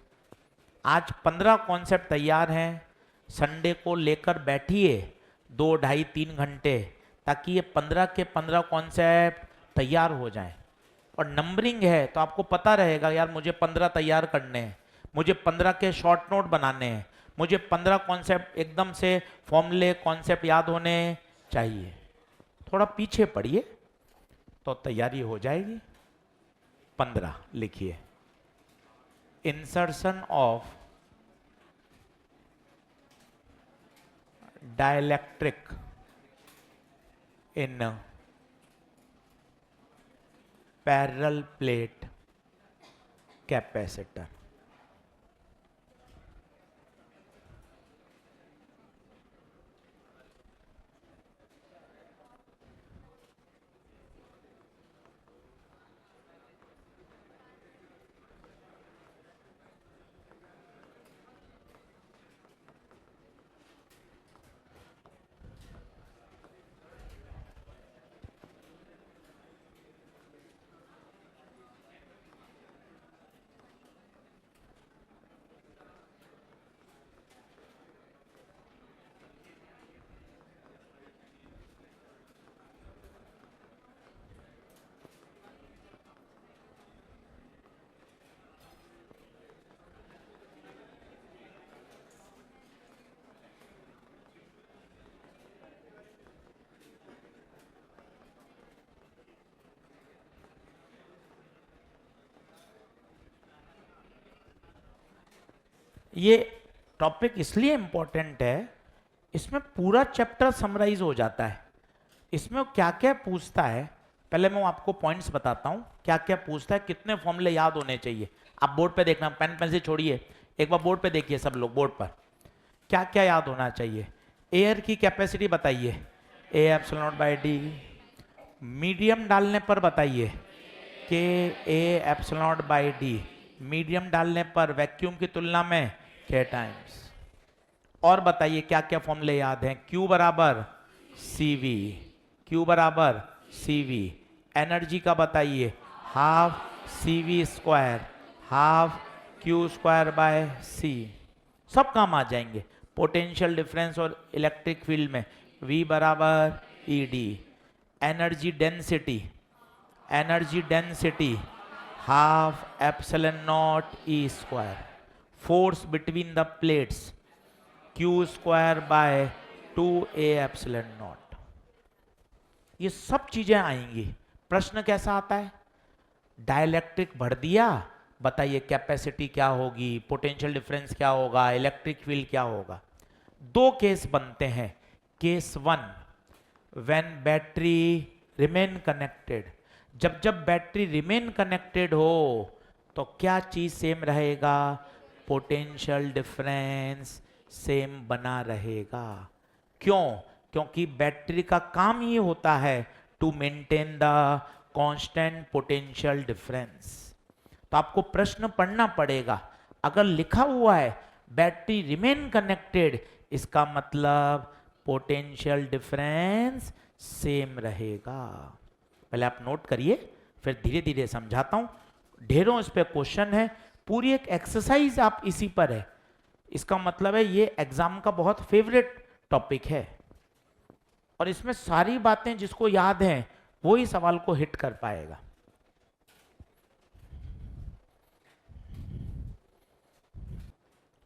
आज 15 कॉन्सेप्ट तैयार हैं, संडे को लेकर बैठिए 2 ढाई 3 घंटे, ताकि ये 15 के 15 कॉन्सेप्ट तैयार हो जाएं। और नंबरिंग है तो आपको पता रहेगा यार मुझे 15 तैयार करने हैं, मुझे 15 के शॉर्ट नोट बनाने हैं, मुझे 15 कॉन्सेप्ट एकदम से फॉर्मूले कॉन्सेप्ट याद होने चाहिए। थोड़ा पीछे पढ़िए तो तैयारी हो जाएगी। 15 लिखिए, insertion of dielectric in parallel plate capacitor. ये टॉपिक इसलिए इंपॉर्टेंट है, इसमें पूरा चैप्टर समराइज हो जाता है। इसमें क्या क्या पूछता है, पहले मैं आपको पॉइंट्स बताता हूं क्या क्या पूछता है, कितने फॉर्मूले याद होने चाहिए। आप बोर्ड पे देखना, पेन पेंसिल छोड़िए, एक बार बोर्ड पे देखिए सब लोग, बोर्ड पर क्या क्या याद होना चाहिए। एयर की कैपेसिटी बताइए, A epsilon naught by D. Medium डालने पर बताइए, K A epsilon naught by D. Medium डालने पर वैक्यूम की तुलना में k टाइम्स। और बताइए क्या क्या फॉर्मूले याद हैं? Q बराबर CV, Q बराबर CV। एनर्जी का बताइए, half CV square, half Q square by C। सब काम आ जाएंगे। पोटेंशियल डिफरेंस और इलेक्ट्रिक फील्ड में V बराबर ED। Energy density, energy density half epsilon not E square. Force between the plates Q square by 2A epsilon not. ये सब चीजें आएंगी। प्रश्न कैसा आता है? डाइलेक्ट्रिक भर दिया, बताइए कैपेसिटी क्या होगी, पोटेंशियल डिफरेंस क्या होगा, इलेक्ट्रिक फील्ड क्या होगा। दो केस बनते हैं। Case 1, when battery remain connected, जब जब बैटरी रिमेन कनेक्टेड हो तो क्या चीज सेम रहेगा? पोटेंशियल डिफरेंस सेम बना रहेगा। क्यों? क्योंकि बैटरी का काम ही होता है to maintain the constant potential difference. तो आपको प्रश्न पढ़ना पड़ेगा। अगर लिखा हुआ है बैटरी रिमेन कनेक्टेड, इसका मतलब पोटेंशियल डिफरेंस सेम रहेगा। पहले आप नोट करिए, फिर धीरे धीरे समझाता हूं। ढेरों इस पे क्वेश्चन है, पूरी एक एक्सरसाइज आप इसी पर है। इसका मतलब है ये एग्जाम का बहुत फेवरेट टॉपिक है और इसमें सारी बातें जिसको याद हैं वो ही सवाल को हिट कर पाएगा।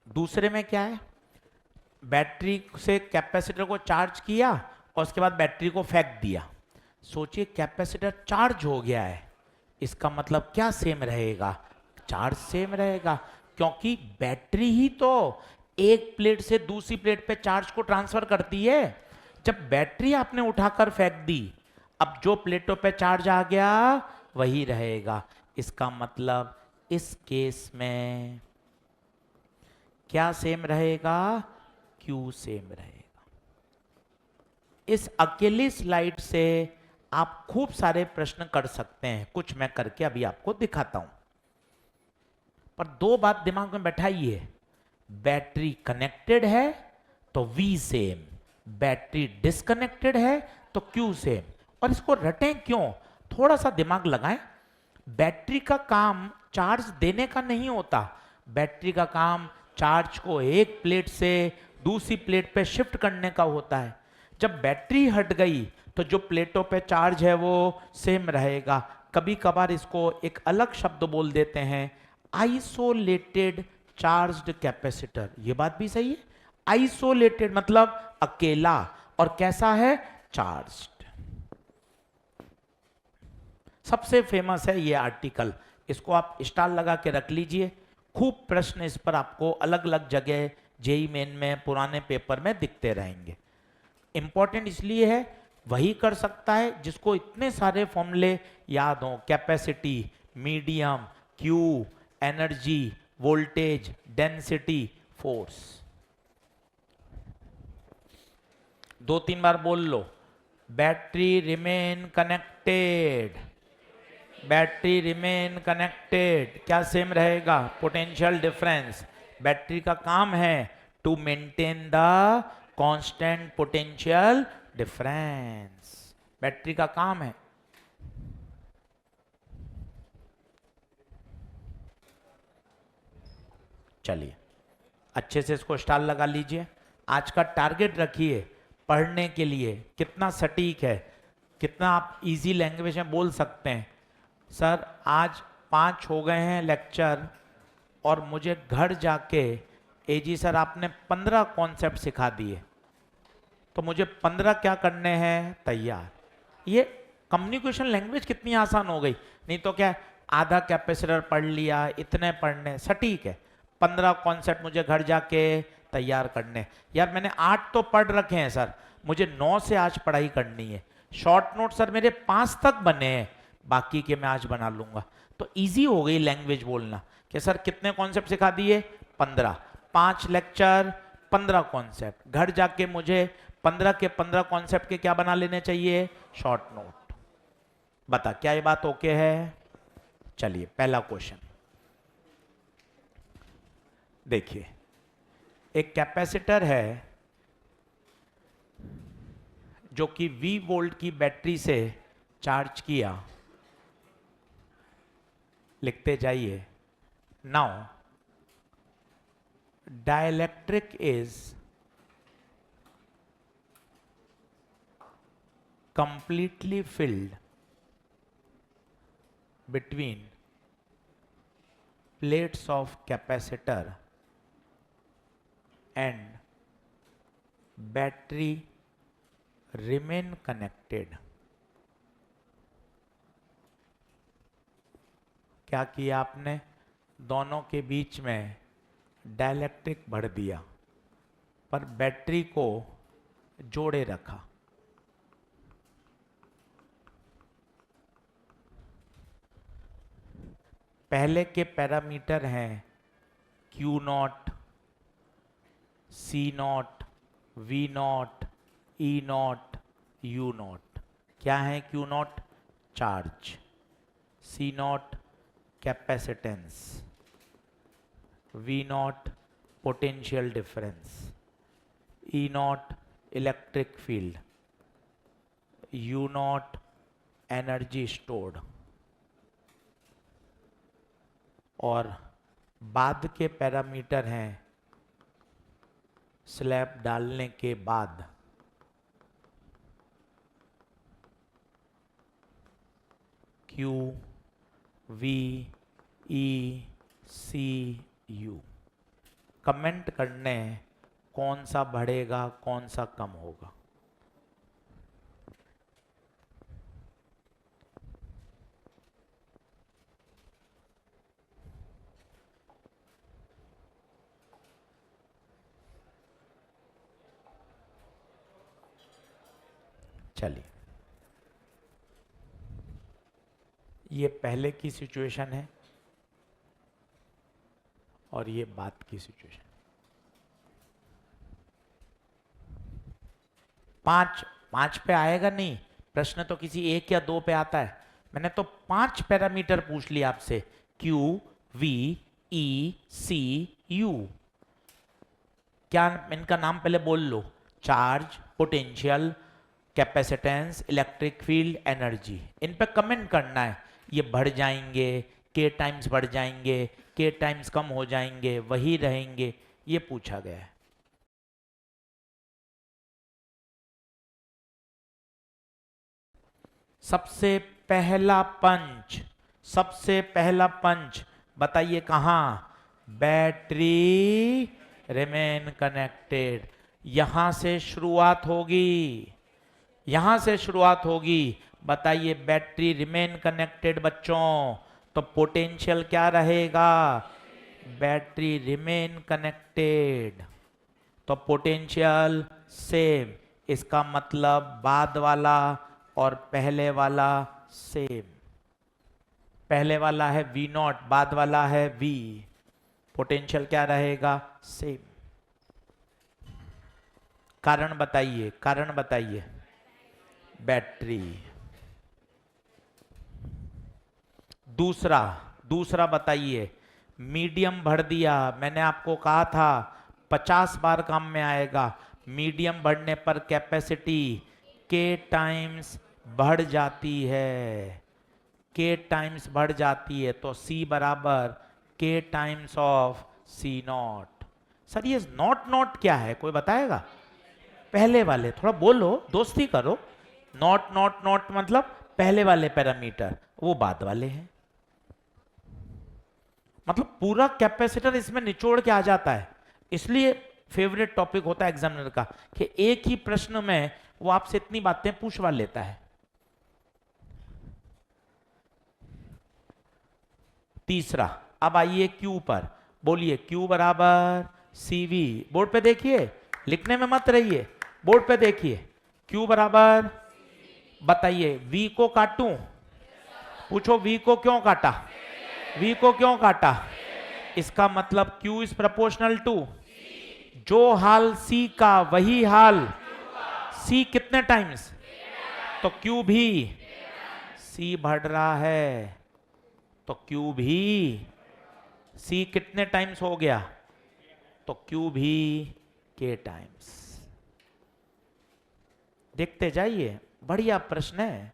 दूसरे में क्या है? बैटरी से कैपेसिटर को चार्ज किया और उसके बाद बैटरी को फेंक दिया। सोचिए कैपेसिटर चार्ज हो गया है, इसका मतलब क्या सेम रहेगा? चार्ज सेम रहेगा, क्योंकि बैटरी ही तो एक प्लेट से दूसरी प्लेट पे चार्ज को ट्रांसफर करती है। जब बैटरी आपने उठाकर फेंक दी, अब जो प्लेटों पे चार्ज आ गया वही रहेगा। इसका मतलब इस केस में क्या सेम रहेगा? Q सेम रहेगा। इस अकेली स्लाइड से आप खूब सारे प्रश्न कर सकते हैं, कुछ मैं करके अभी आपको दिखाता हूं। पर दो बात दिमाग में बैठाइए, बैटरी कनेक्टेड है तो V सेम, बैटरी डिस्कनेक्टेड है तो Q सेम। और इसको रटें क्यों? थोड़ा सा दिमाग लगाएं। बैटरी का काम चार्ज देने का नहीं होता, बैटरी का काम चार्ज को एक प्लेट से दूसरी प्लेट पे शिफ्ट करने का होता है। जब बैटरी हट गई तो जो प्लेटों पे चार्ज है वो सेम रहेगा। कभी कभार इसको एक अलग शब्द बोल देते हैं, आइसोलेटेड चार्ज्ड कैपेसिटर। ये बात भी सही है, आइसोलेटेड मतलब अकेला, और कैसा है? चार्ज्ड। सबसे फेमस है ये आर्टिकल, इसको आप स्टार लगा के रख लीजिए। खूब प्रश्न इस पर आपको अलग अलग जगह जेई मेन में, पुराने पेपर में दिखते रहेंगे। इंपॉर्टेंट इसलिए है, वही कर सकता है जिसको इतने सारे फॉर्मूले याद हों, capacity, medium, Q, energy, voltage, density, force. दो तीन बार बोल लो, battery remain connected, battery remain connected, क्या सेम रहेगा? Potential difference. बैटरी का काम है to maintain the constant potential difference, battery का काम है। चलिए अच्छे से इसको स्टार लगा लीजिए। आज का टारगेट रखिए पढ़ने के लिए, कितना सटीक है, कितना आप इजी लैंग्वेज में बोल सकते हैं। सर आज 5 हो गए हैं लेक्चर और मुझे घर जाके एजी सर आपने 15 कॉन्सेप्ट सिखा दिए, तो मुझे 15 क्या करने हैं तैयार। ये कम्युनिकेशन लैंग्वेज कितनी आसान हो गई। नहीं तो क्या, आधा कैपेसिटर पढ़ लिया, इतने पढ़ने, सटीक है। 15 कॉन्सेप्ट मुझे घर जाके तैयार करने। यार मैंने 8 तो पढ़ रखे हैं सर, मुझे 9 से आज पढ़ाई करनी है। शॉर्ट नोट सर मेरे 5 तक बने हैं, बाकी के मैं आज बना लूंगा। तो इजी हो गई लैंग्वेज बोलना कि सर कितने कॉन्सेप्ट सिखा दिए? 15। 5 लेक्चर 15 कॉन्सेप्ट, घर जाके मुझे 15 के 15 कॉन्सेप्ट के क्या बना लेने चाहिए? Short note. बता क्या ये बात ओके है? चलिए पहला क्वेश्चन, देखिए, एक कैपेसिटर है जो कि V वोल्ट की बैटरी से चार्ज किया, लिखते जाइए। Now dielectric is completely filled between plates of capacitor and battery remain connected। क्या किया आपने? दोनों के बीच में डाइलेक्ट्रिक भर दिया, पर बैटरी को जोड़े रखा। पहले के पैरामीटर हैं Q0, C0, V0, E0, U0। क्या है Q0? Charge. C0 capacitance, V0 potential difference, E0 electric field, U0 energy stored. और बाद के पैरामीटर हैं स्लैब डालने के बाद Q, V, E, C, U। Comment करने कौन सा बढ़ेगा कौन सा कम होगा। चलिए, ये पहले की सिचुएशन है और ये बाद की सिचुएशन। 5 पे आएगा नहीं, प्रश्न तो किसी 1 या 2 पे आता है। मैंने तो 5 पैरामीटर पूछ लिया आपसे, Q, V, E, C, U। क्या इनका नाम पहले बोल लो? Charge, potential, capacitance, electric field, energy. इन पे कमेंट करना है। ये बढ़ जाएंगे, के टाइम्स बढ़ जाएंगे, के टाइम्स कम हो जाएंगे, वही रहेंगे, ये पूछा गया है। सबसे पहला पंच, सबसे पहला पंच बताइए कहां? Battery remain connected. यहां से शुरुआत होगी, यहां से शुरुआत होगी। बताइए, बैटरी रिमेन कनेक्टेड बच्चों, तो पोटेंशियल क्या रहेगा? बैटरी रिमेन कनेक्टेड, तो पोटेंशियल सेम। इसका मतलब बाद वाला और पहले वाला सेम। पहले वाला है V0, बाद वाला है V। पोटेंशियल क्या रहेगा? सेम। कारण बताइए, कारण बताइए। बैटरी। दूसरा, दूसरा बताइए। मीडियम भर दिया, मैंने आपको कहा था 50 बार काम में आएगा। मीडियम बढ़ने पर कैपेसिटी के टाइम्स बढ़ जाती है, के टाइम्स बढ़ जाती है, तो C बराबर के टाइम्स ऑफ C0। सर ये नॉट क्या है, कोई बताएगा? पहले वाले, थोड़ा बोलो, दोस्ती करो। नॉट मतलब पहले वाले पैरामीटर, वो बाद वाले हैं। मतलब पूरा कैपेसिटर इसमें निचोड़ के आ जाता है। इसलिए फेवरेट टॉपिक होता है एग्जामिनर का कि एक ही प्रश्न में वो आपसे इतनी बातें पूछवा लेता है। तीसरा, अब आइए Q पर। बोलिए Q बराबर CV। बोर्ड पे देखिए, लिखने में मत रहिए, बोर्ड पे देखिए। Q बराबर, बताइए V को काटूं? पूछो V को क्यों काटा? V को क्यों काटा? इसका मतलब Q इज प्रोपोर्शनल टू, जो हाल C का वही हाल C कितने टाइम्स, तो Q भी C बढ़ रहा है, तो Q भी C कितने टाइम्स हो गया? तो Q भी K टाइम्स। देखते जाइए, बढ़िया प्रश्न है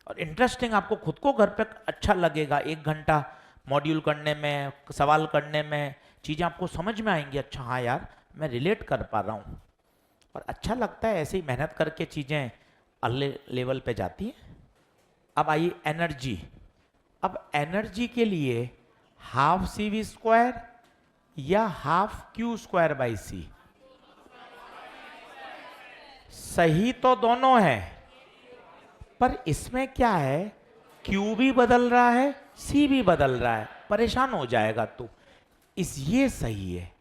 और इंटरेस्टिंग। आपको खुद को घर पे अच्छा लगेगा, 1 घंटा मॉड्यूल करने में, सवाल करने में, चीजें आपको समझ में आएंगी। अच्छा हाँ यार, मैं रिलेट कर पा रहा हूँ और अच्छा लगता है। ऐसे ही मेहनत करके चीजें अगले लेवल पे जाती हैं। अब आइए एनर्जी। अब एनर्जी के लिए हाफ सी वी स्क्वायर या हाफ क्यू स्क्वायर बाई सी? सही तो दोनों है, पर इसमें क्या है, Q भी बदल रहा है, C भी बदल रहा है, परेशान हो जाएगा तू। ये सही है।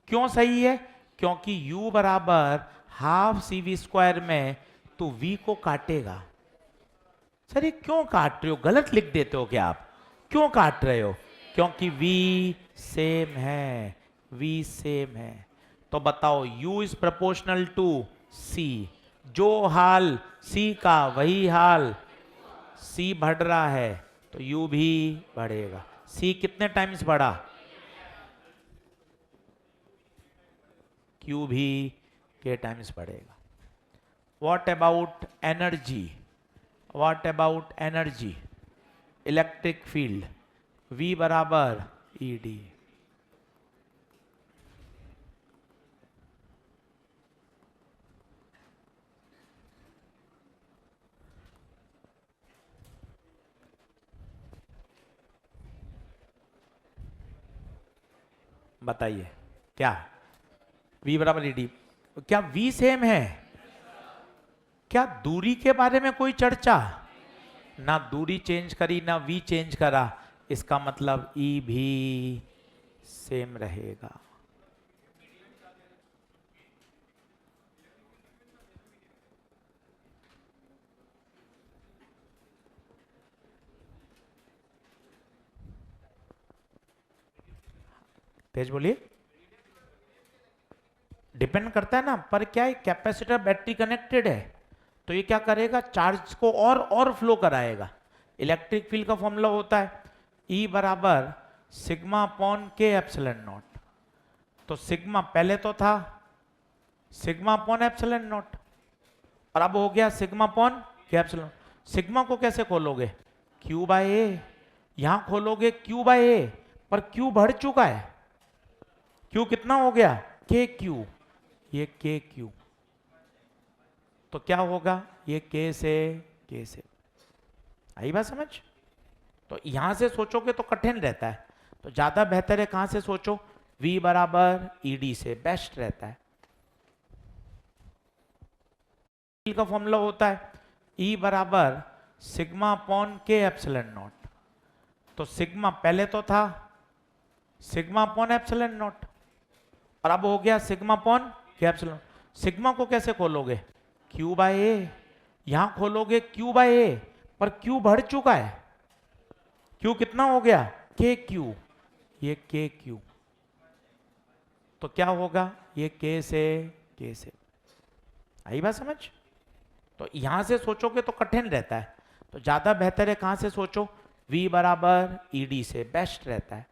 क्यों सही है? क्योंकि U बराबर हाफ सी वी स्क्वायर में तो V को काटेगा। सर ये क्यों काट रहे हो? गलत लिख देते हो क्या आप? क्यों काट रहे हो? क्योंकि V सेम है, V सेम है। तो बताओ, U is proportional to C। जो हाल C का वही हाल, C बढ़ रहा है तो U भी बढ़ेगा। C कितने टाइम्स बढ़ा? Q भी K टाइम्स बढ़ेगा। What about energy? What about energy? Electric field V बराबर ED। बताइए क्या? V बराबर ED। क्या V सेम है? क्या दूरी के बारे में कोई चर्चा? ना दूरी चेंज करी ना V चेंज करा, इसका मतलब E भी सेम रहेगा। तेज बोलिए। डिपेंड करता है ना, पर क्या है, कैपेसिटर बैटरी कनेक्टेड है तो ये क्या करेगा, चार्ज को और फ्लो कराएगा। इलेक्ट्रिक फील्ड का फॉर्मूला होता है E बराबर सिग्मा अपॉन के एप्सिलॉन नॉट। तो सिग्मा पहले तो था सिग्मा अपॉन एप्सिलॉन नॉट और अब हो गया सिग्मा अपॉन के एप्सिलॉन। सिग्मा को कैसे खोलोगे? Q बाय ए। यहां खोलोगे Q बाय ए, पर Q बढ़ चुका है। Q कितना हो गया? के क्यू। ये के क्यू, तो क्या होगा, ये के से। आई बात समझ? तो यहां से सोचोगे तो कठिन रहता है, तो ज्यादा बेहतर है कहां से सोचो, V बराबर ED से बेस्ट रहता है। का फॉर्मूला होता है E बराबर सिग्मा अपॉन के एप्सिलॉन नॉट। तो सिग्मा पहले तो था सिग्मा अपॉन एप्सिलॉन नॉट और अब हो गया सिग्मा अपॉन के एप्सिलॉन। सिग्मा को कैसे खोलोगे? Q बाय ए। यहां खोलोगे Q बाय ए, पर Q बढ़ चुका है। Q कितना हो गया? के क्यू। ये के क्यू, तो क्या होगा, ये के से। आई बात समझ? तो यहां से सोचोगे तो कठिन रहता है, तो ज्यादा बेहतर है कहां से सोचो, V बराबर ED से बेस्ट रहता है।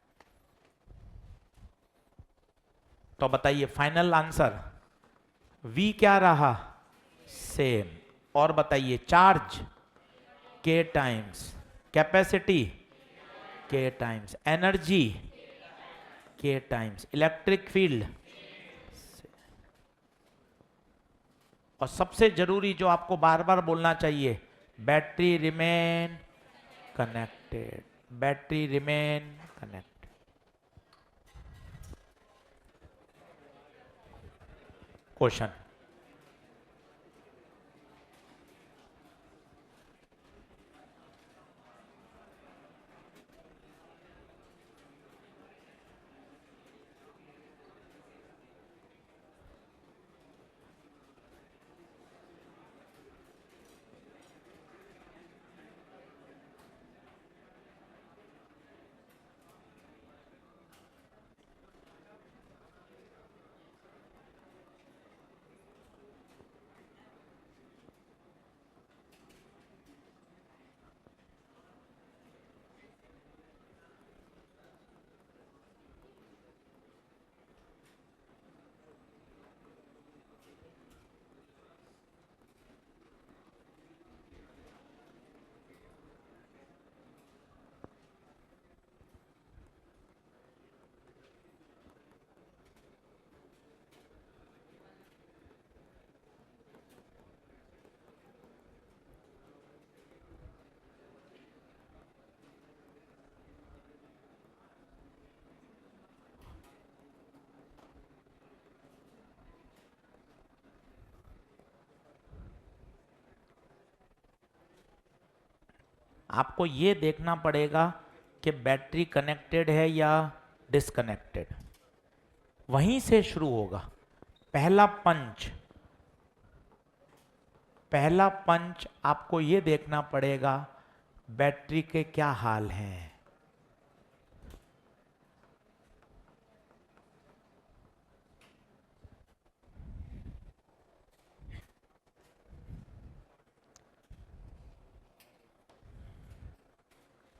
तो बताइए फाइनल आंसर, V क्या रहा? सेम। और बताइए charge K times, capacity K times, energy K times, electric field. और सबसे जरूरी जो आपको बार बार बोलना चाहिए, battery remain connected, battery remain connected. Question. आपको ये देखना पड़ेगा कि बैटरी कनेक्टेड है या डिसकनेक्टेड, वहीं से शुरू होगा। पहला पंच आपको ये देखना पड़ेगा बैटरी के क्या हाल हैं।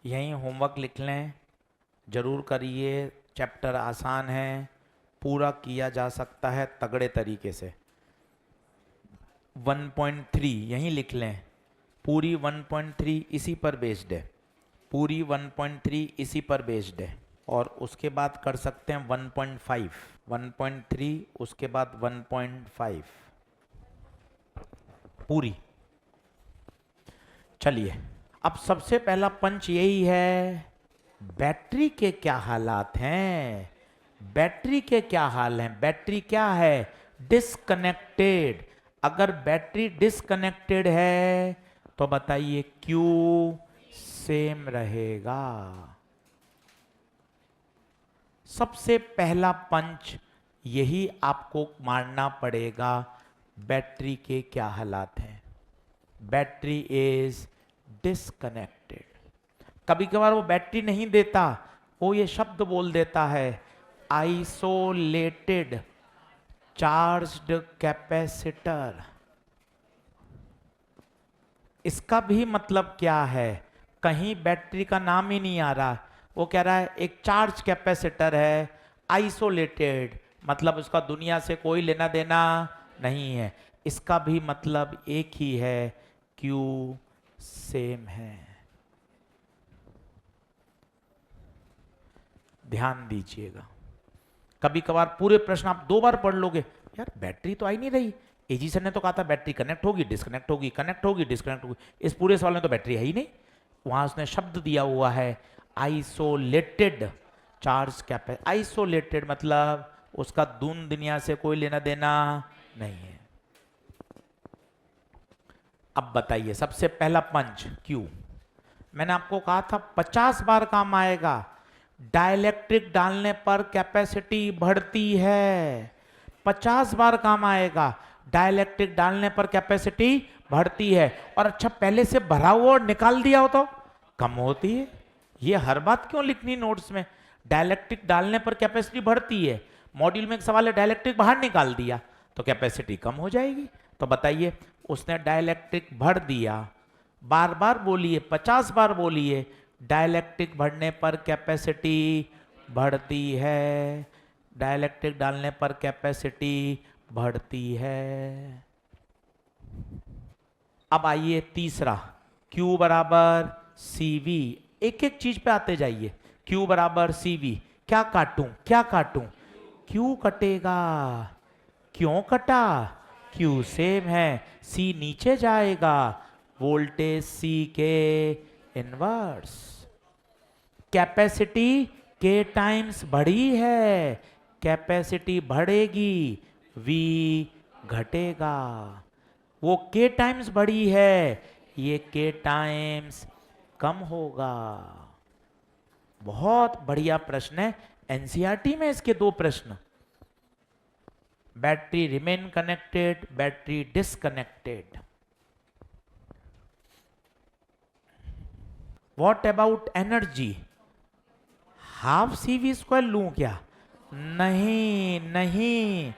यहीं होमवर्क लिख लें, जरूर करिए, चैप्टर आसान है, पूरा किया जा सकता है तगड़े तरीके से। 1.3 यहीं लिख लें, पूरी 1.3 इसी पर बेस्ड है, पूरी 1.3 इसी पर बेस्ड है। और उसके बाद कर सकते हैं 1.5, 1.3 उसके बाद 1.5 पूरी। चलिए, अब सबसे पहला पंच यही है, बैटरी के क्या हालात हैं, बैटरी के क्या हाल हैं। बैटरी क्या है, डिसकनेक्टेड। अगर बैटरी डिसकनेक्टेड है तो बताइए क्यू सेम रहेगा। सबसे पहला पंच यही आपको मारना पड़ेगा, बैटरी के क्या हालात हैं, बैटरी इज डिसकनेक्टेड। कभी कभार वो बैटरी नहीं देता, वो ये शब्द बोल देता है, आइसोलेटेड चार्ज्ड कैपेसिटर। इसका भी मतलब क्या है, कहीं बैटरी का नाम ही नहीं आ रहा, वो कह रहा है एक चार्ज कैपेसिटर है, आइसोलेटेड, मतलब उसका दुनिया से कोई लेना देना नहीं है। इसका भी मतलब एक ही है, क्यू सेम है। ध्यान दीजिएगा, कभी कभार पूरे प्रश्न आप 2 बार पढ़ लोगे, यार बैटरी तो आई नहीं रही, एजी सर ने तो कहा था बैटरी कनेक्ट होगी डिस्कनेक्ट होगी, कनेक्ट होगी डिस्कनेक्ट होगी, इस पूरे सवाल में तो बैटरी है ही नहीं। वहां उसने शब्द दिया हुआ है आइसोलेटेड चार्ज कैपेसिटर। आइसोलेटेड मतलब उसका दुनिया से कोई लेना देना नहीं है। अब बताइए, सबसे पहला पंच क्यू, मैंने आपको कहा था 50 बार काम आएगा। डाइलेक्ट्रिक डालने पर कैपेसिटी बढ़ती है, 50 बार काम आएगा। डाइलेक्ट्रिक डालने पर कैपेसिटी बढ़ती है, और अच्छा पहले से भरा हुआ और निकाल दिया हो तो कम होती है। ये हर बात क्यों लिखनी नोट्स में, डाइलेक्ट्रिक डालने पर कैपेसिटी बढ़ती है, मॉड्यूल में एक सवाल है डाइलेक्ट्रिक बाहर निकाल दिया तो कैपेसिटी कम हो जाएगी। तो बताइए, उसने डाइलेक्ट्रिक भर दिया, बार बार बोलिए, 50 बार बोलिए, डाइलेक्ट्रिक भरने पर कैपेसिटी बढ़ती है, डाइलेक्ट्रिक डालने पर कैपेसिटी बढ़ती है। अब आइए तीसरा, Q बराबर CV। एक एक चीज पे आते जाइए। Q बराबर CV, क्या काटूं क्या काटूं, Q कटेगा। क्यों कटा, Q सेम है, C नीचे जाएगा, वोल्टेज C के इनवर्स। कैपेसिटी K टाइम्स बढ़ी है, कैपेसिटी बढ़ेगी, V घटेगा। वो K टाइम्स बढ़ी है, ये K टाइम्स कम होगा। बहुत बढ़िया प्रश्न है, एनसीईआरटी में इसके 2 प्रश्न, battery remain connected, battery disconnected. What about energy, half CV² लूं क्या, नहीं नहीं,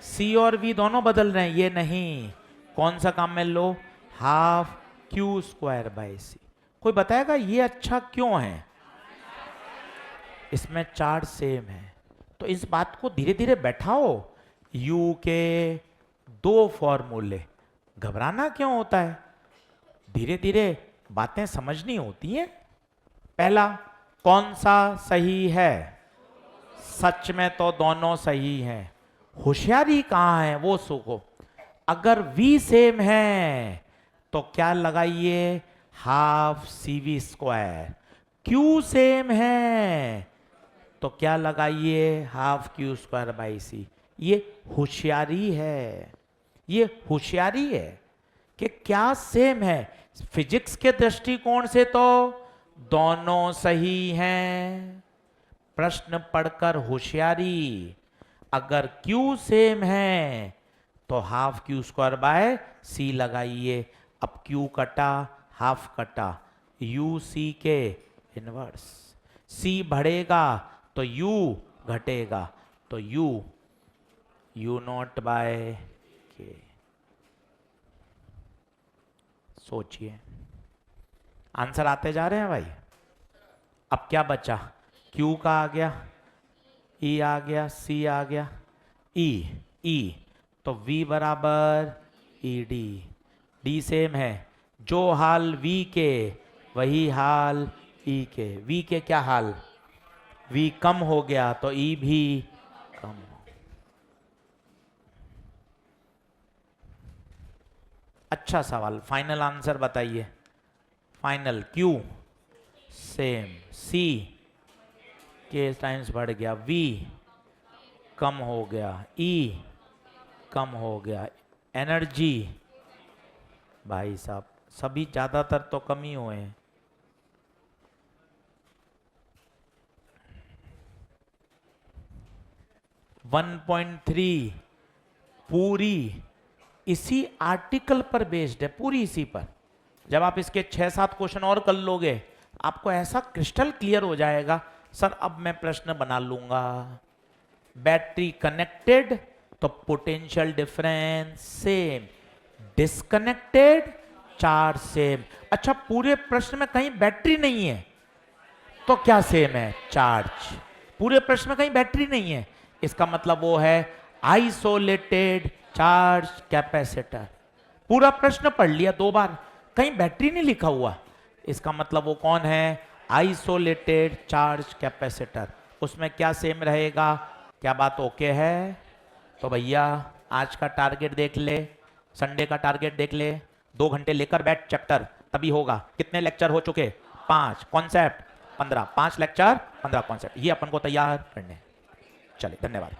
C और V दोनों बदल रहे हैं, ये नहीं, कौन सा काम में लो, हाफ Q²/C। कोई बताएगा ये अच्छा क्यों है, इसमें चार्ज सेम है। तो इस बात को धीरे धीरे बैठाओ, U के 2 फॉर्मूले, घबराना क्यों होता है, धीरे धीरे बातें समझनी होती हैं। पहला, कौन सा सही है, सच में तो दोनों सही हैं, होशियारी कहां है वो सोचो। अगर V सेम है तो क्या लगाइए, हाफ CV²। Q सेम है तो क्या लगाइए, हाफ Q²/C। ये होशियारी है, ये होशियारी है। कि क्या सेम है। फिजिक्स के दृष्टिकोण से तो दोनों सही हैं। प्रश्न पढ़कर होशियारी, अगर Q सेम है तो half Q square by C लगाइए। अब Q कटा, हाफ कटा, U C के इनवर्स। C बढ़ेगा तो U घटेगा, तो U नॉट बाय K। सोचिए, आंसर आते जा रहे हैं भाई। अब क्या बचा, Q का आ गया, E आ गया, C आ गया, E तो V बराबर ED। D सेम है, जो हाल V के वही हाल E के। V के क्या हाल, V कम हो गया तो E भी कम हो। अच्छा सवाल, फाइनल आंसर बताइए। Final Q same, C K times बढ़ गया, V कम हो गया, E कम हो गया, एनर्जी भाई साहब सभी ज्यादातर तो कम ही हुए हैं। .3 पूरी इसी आर्टिकल पर बेस्ड है, पूरी इसी पर। जब आप इसके 6-7 क्वेश्चन और कर लोगे आपको ऐसा क्रिस्टल क्लियर हो जाएगा। सर अब मैं प्रश्न बना लूंगा, बैटरी कनेक्टेड तो potential difference same, disconnected charge same. अच्छा पूरे प्रश्न में कहीं बैटरी नहीं है तो क्या सेम है, चार्ज। पूरे प्रश्न में कहीं बैटरी नहीं है, इसका मतलब वो है आइसोलेटेड चार्ज कैपेसिटर। पूरा प्रश्न पढ़ लिया 2 बार, कहीं बैटरी नहीं लिखा हुआ, इसका मतलब वो कौन है, आइसोलेटेड चार्ज कैपेसिटर। उसमें क्या सेम रहेगा, क्या बात ओके है। तो भैया आज का टारगेट देख ले, संडे का टारगेट देख ले, 2 घंटे लेकर बैठ चैप्टर, तभी होगा। कितने लेक्चर हो चुके, 5, कॉन्सेप्ट 15, 5 लेक्चर 15 कॉन्सेप्ट, ये अपन को तैयार करने। चलिए धन्यवाद।